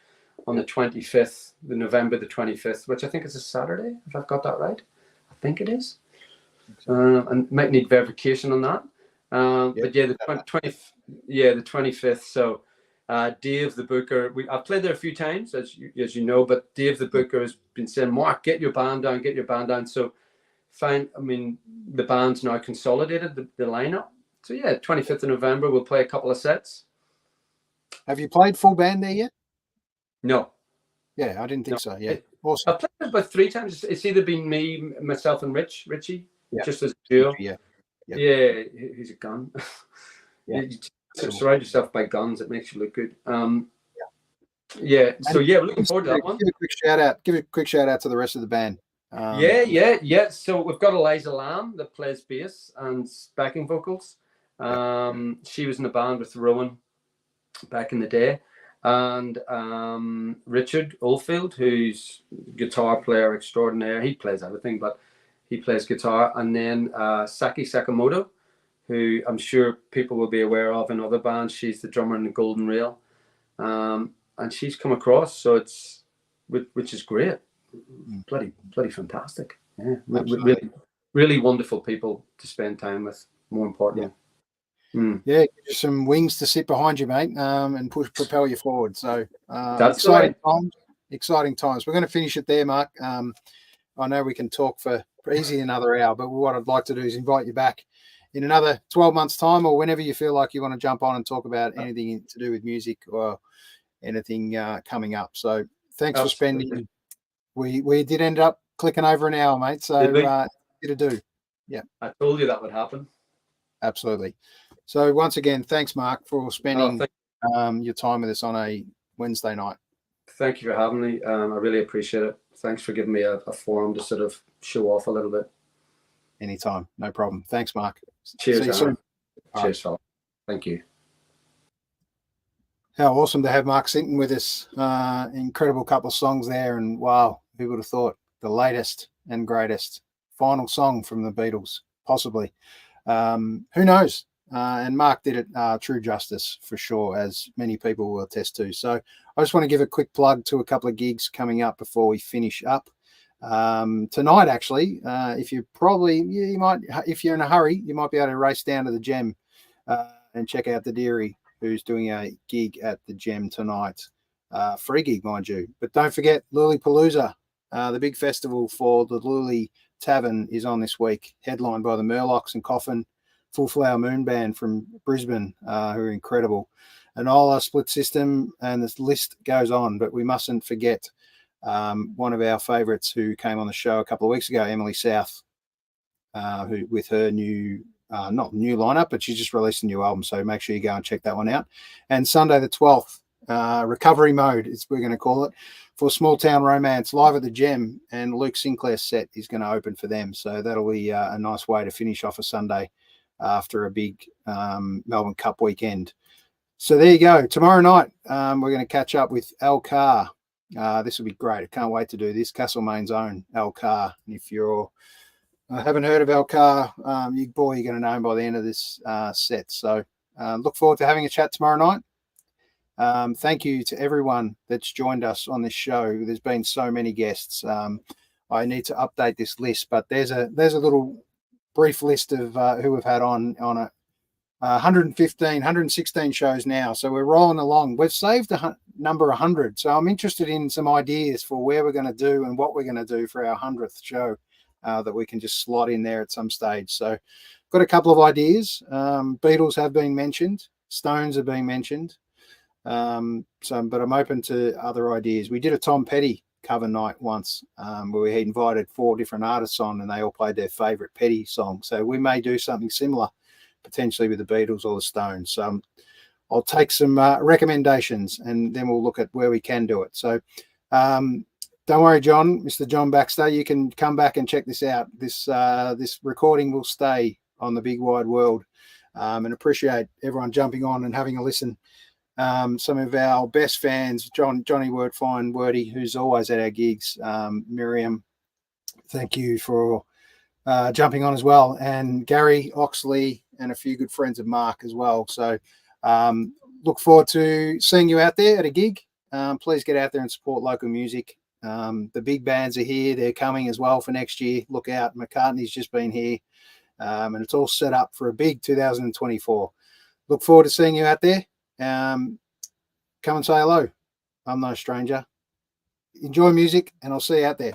on the 25th, November the 25th, which I think is a Saturday, if I've got that right. I think it is. And might need verification on that. But yeah, the 25th. So Dave the Booker, I've played there a few times, as you know, but Dave the Booker has been saying, Mark, get your band down. So the band's now consolidated, the lineup. So yeah, 25th of November, we'll play a couple of sets. Have you played full band there yet? No. Yeah, I didn't think so. Yeah, awesome. I've played it about 3 times. It's either been me, myself, and Richie, just as a duo. Yeah, he's a gun. You surround yourself by guns. It makes you look good. So we're looking forward to that one. Give a quick shout out to the rest of the band. So we've got Eliza Lamb that plays bass and backing vocals. She was in the band with Rowan back in the day. And Richard Oldfield, who's guitar player extraordinaire. He plays everything, but he plays guitar. And then Saki Sakamoto, who I'm sure people will be aware of in other bands. She's the drummer in the Golden Rail. And she's come across, so which is great. Bloody fantastic. Yeah, really, really wonderful people to spend time with, more importantly. Give you some wings to sit behind you, mate, and propel you forward. So that's exciting times. We're going to finish it there, Mark. I know we can talk for easily another hour, but what I'd like to do is invite you back in another 12 months' time, or whenever you feel like you want to jump on and talk about anything to do with music or anything coming up. So thanks for spending. We did end up clicking over an hour, mate. So it'll do. Yeah, I told you that would happen. Absolutely. So once again, thanks, Mark, for spending your time with us on a Wednesday night. Thank you for having me. I really appreciate it. Thanks for giving me a forum to sort of show off a little bit. Anytime. No problem. Thanks, Mark. Cheers. See you soon. Cheers, fella. Thank you. How awesome to have Mark Sinton with us. Incredible couple of songs there. And wow, who would have thought the latest and greatest final song from the Beatles, possibly. Who knows? And Mark did it true justice for sure, as many people will attest to. So I just want to give a quick plug to a couple of gigs coming up before we finish up. tonight, actually. If you might, if you're in a hurry, you might be able to race down to the Gem and check out the Deary, who's doing a gig at the Gem tonight. Free gig, mind you. But don't forget Lollapalooza, the big festival for the Lully Tavern, is on this week, headlined by the Murlocs and Coffin, Full Flower Moon Band from Brisbane, who are incredible. Enola, Split System, and the list goes on. But we mustn't forget one of our favourites who came on the show a couple of weeks ago, Emily South, who with her new, not new lineup, but she just released a new album. So make sure you go and check that one out. And Sunday the 12th, Recovery Mode, we're going to call it, for Small Town Romance, live at the Gem, and Luke Sinclair's set is going to open for them. So that'll be a nice way to finish off a Sunday after a big Melbourne Cup weekend. So there you go. Tomorrow night, we're going to catch up with Al Carr. This will be great. I can't wait to do this. Castlemaine's own Al Carr. And if you haven't heard of Al Carr, you're going to know him by the end of this set. So look forward to having a chat tomorrow night. Thank you to everyone that's joined us on this show. There's been so many guests. I need to update this list, but there's a little brief list of who we've had on it. 116 shows now. So we're rolling along. We've saved number 100. So I'm interested in some ideas for where we're going to do and what we're going to do for our 100th show that we can just slot in there at some stage. So got a couple of ideas. Beatles have been mentioned. Stones have been mentioned. But I'm open to other ideas. We did a Tom Petty cover night once where we invited 4 different artists on and they all played their favourite Petty song. So we may do something similar, potentially with the Beatles or the Stones. So I'll take some recommendations and then we'll look at where we can do it. So don't worry, John, Mr. John Baxter, you can come back and check this out. This recording will stay on the big wide world, and appreciate everyone jumping on and having a listen. Some of our best fans, Johnny Wordfine, Wordy, who's always at our gigs, Miriam, thank you for jumping on as well, and Gary, Oxley, and a few good friends of Mark as well. So look forward to seeing you out there at a gig. Please get out there and support local music. The big bands are here. They're coming as well for next year. Look out. McCartney's just been here. And it's all set up for a big 2024. Look forward to seeing you out there. Come and say hello. I'm no stranger. Enjoy music, and I'll see you out there.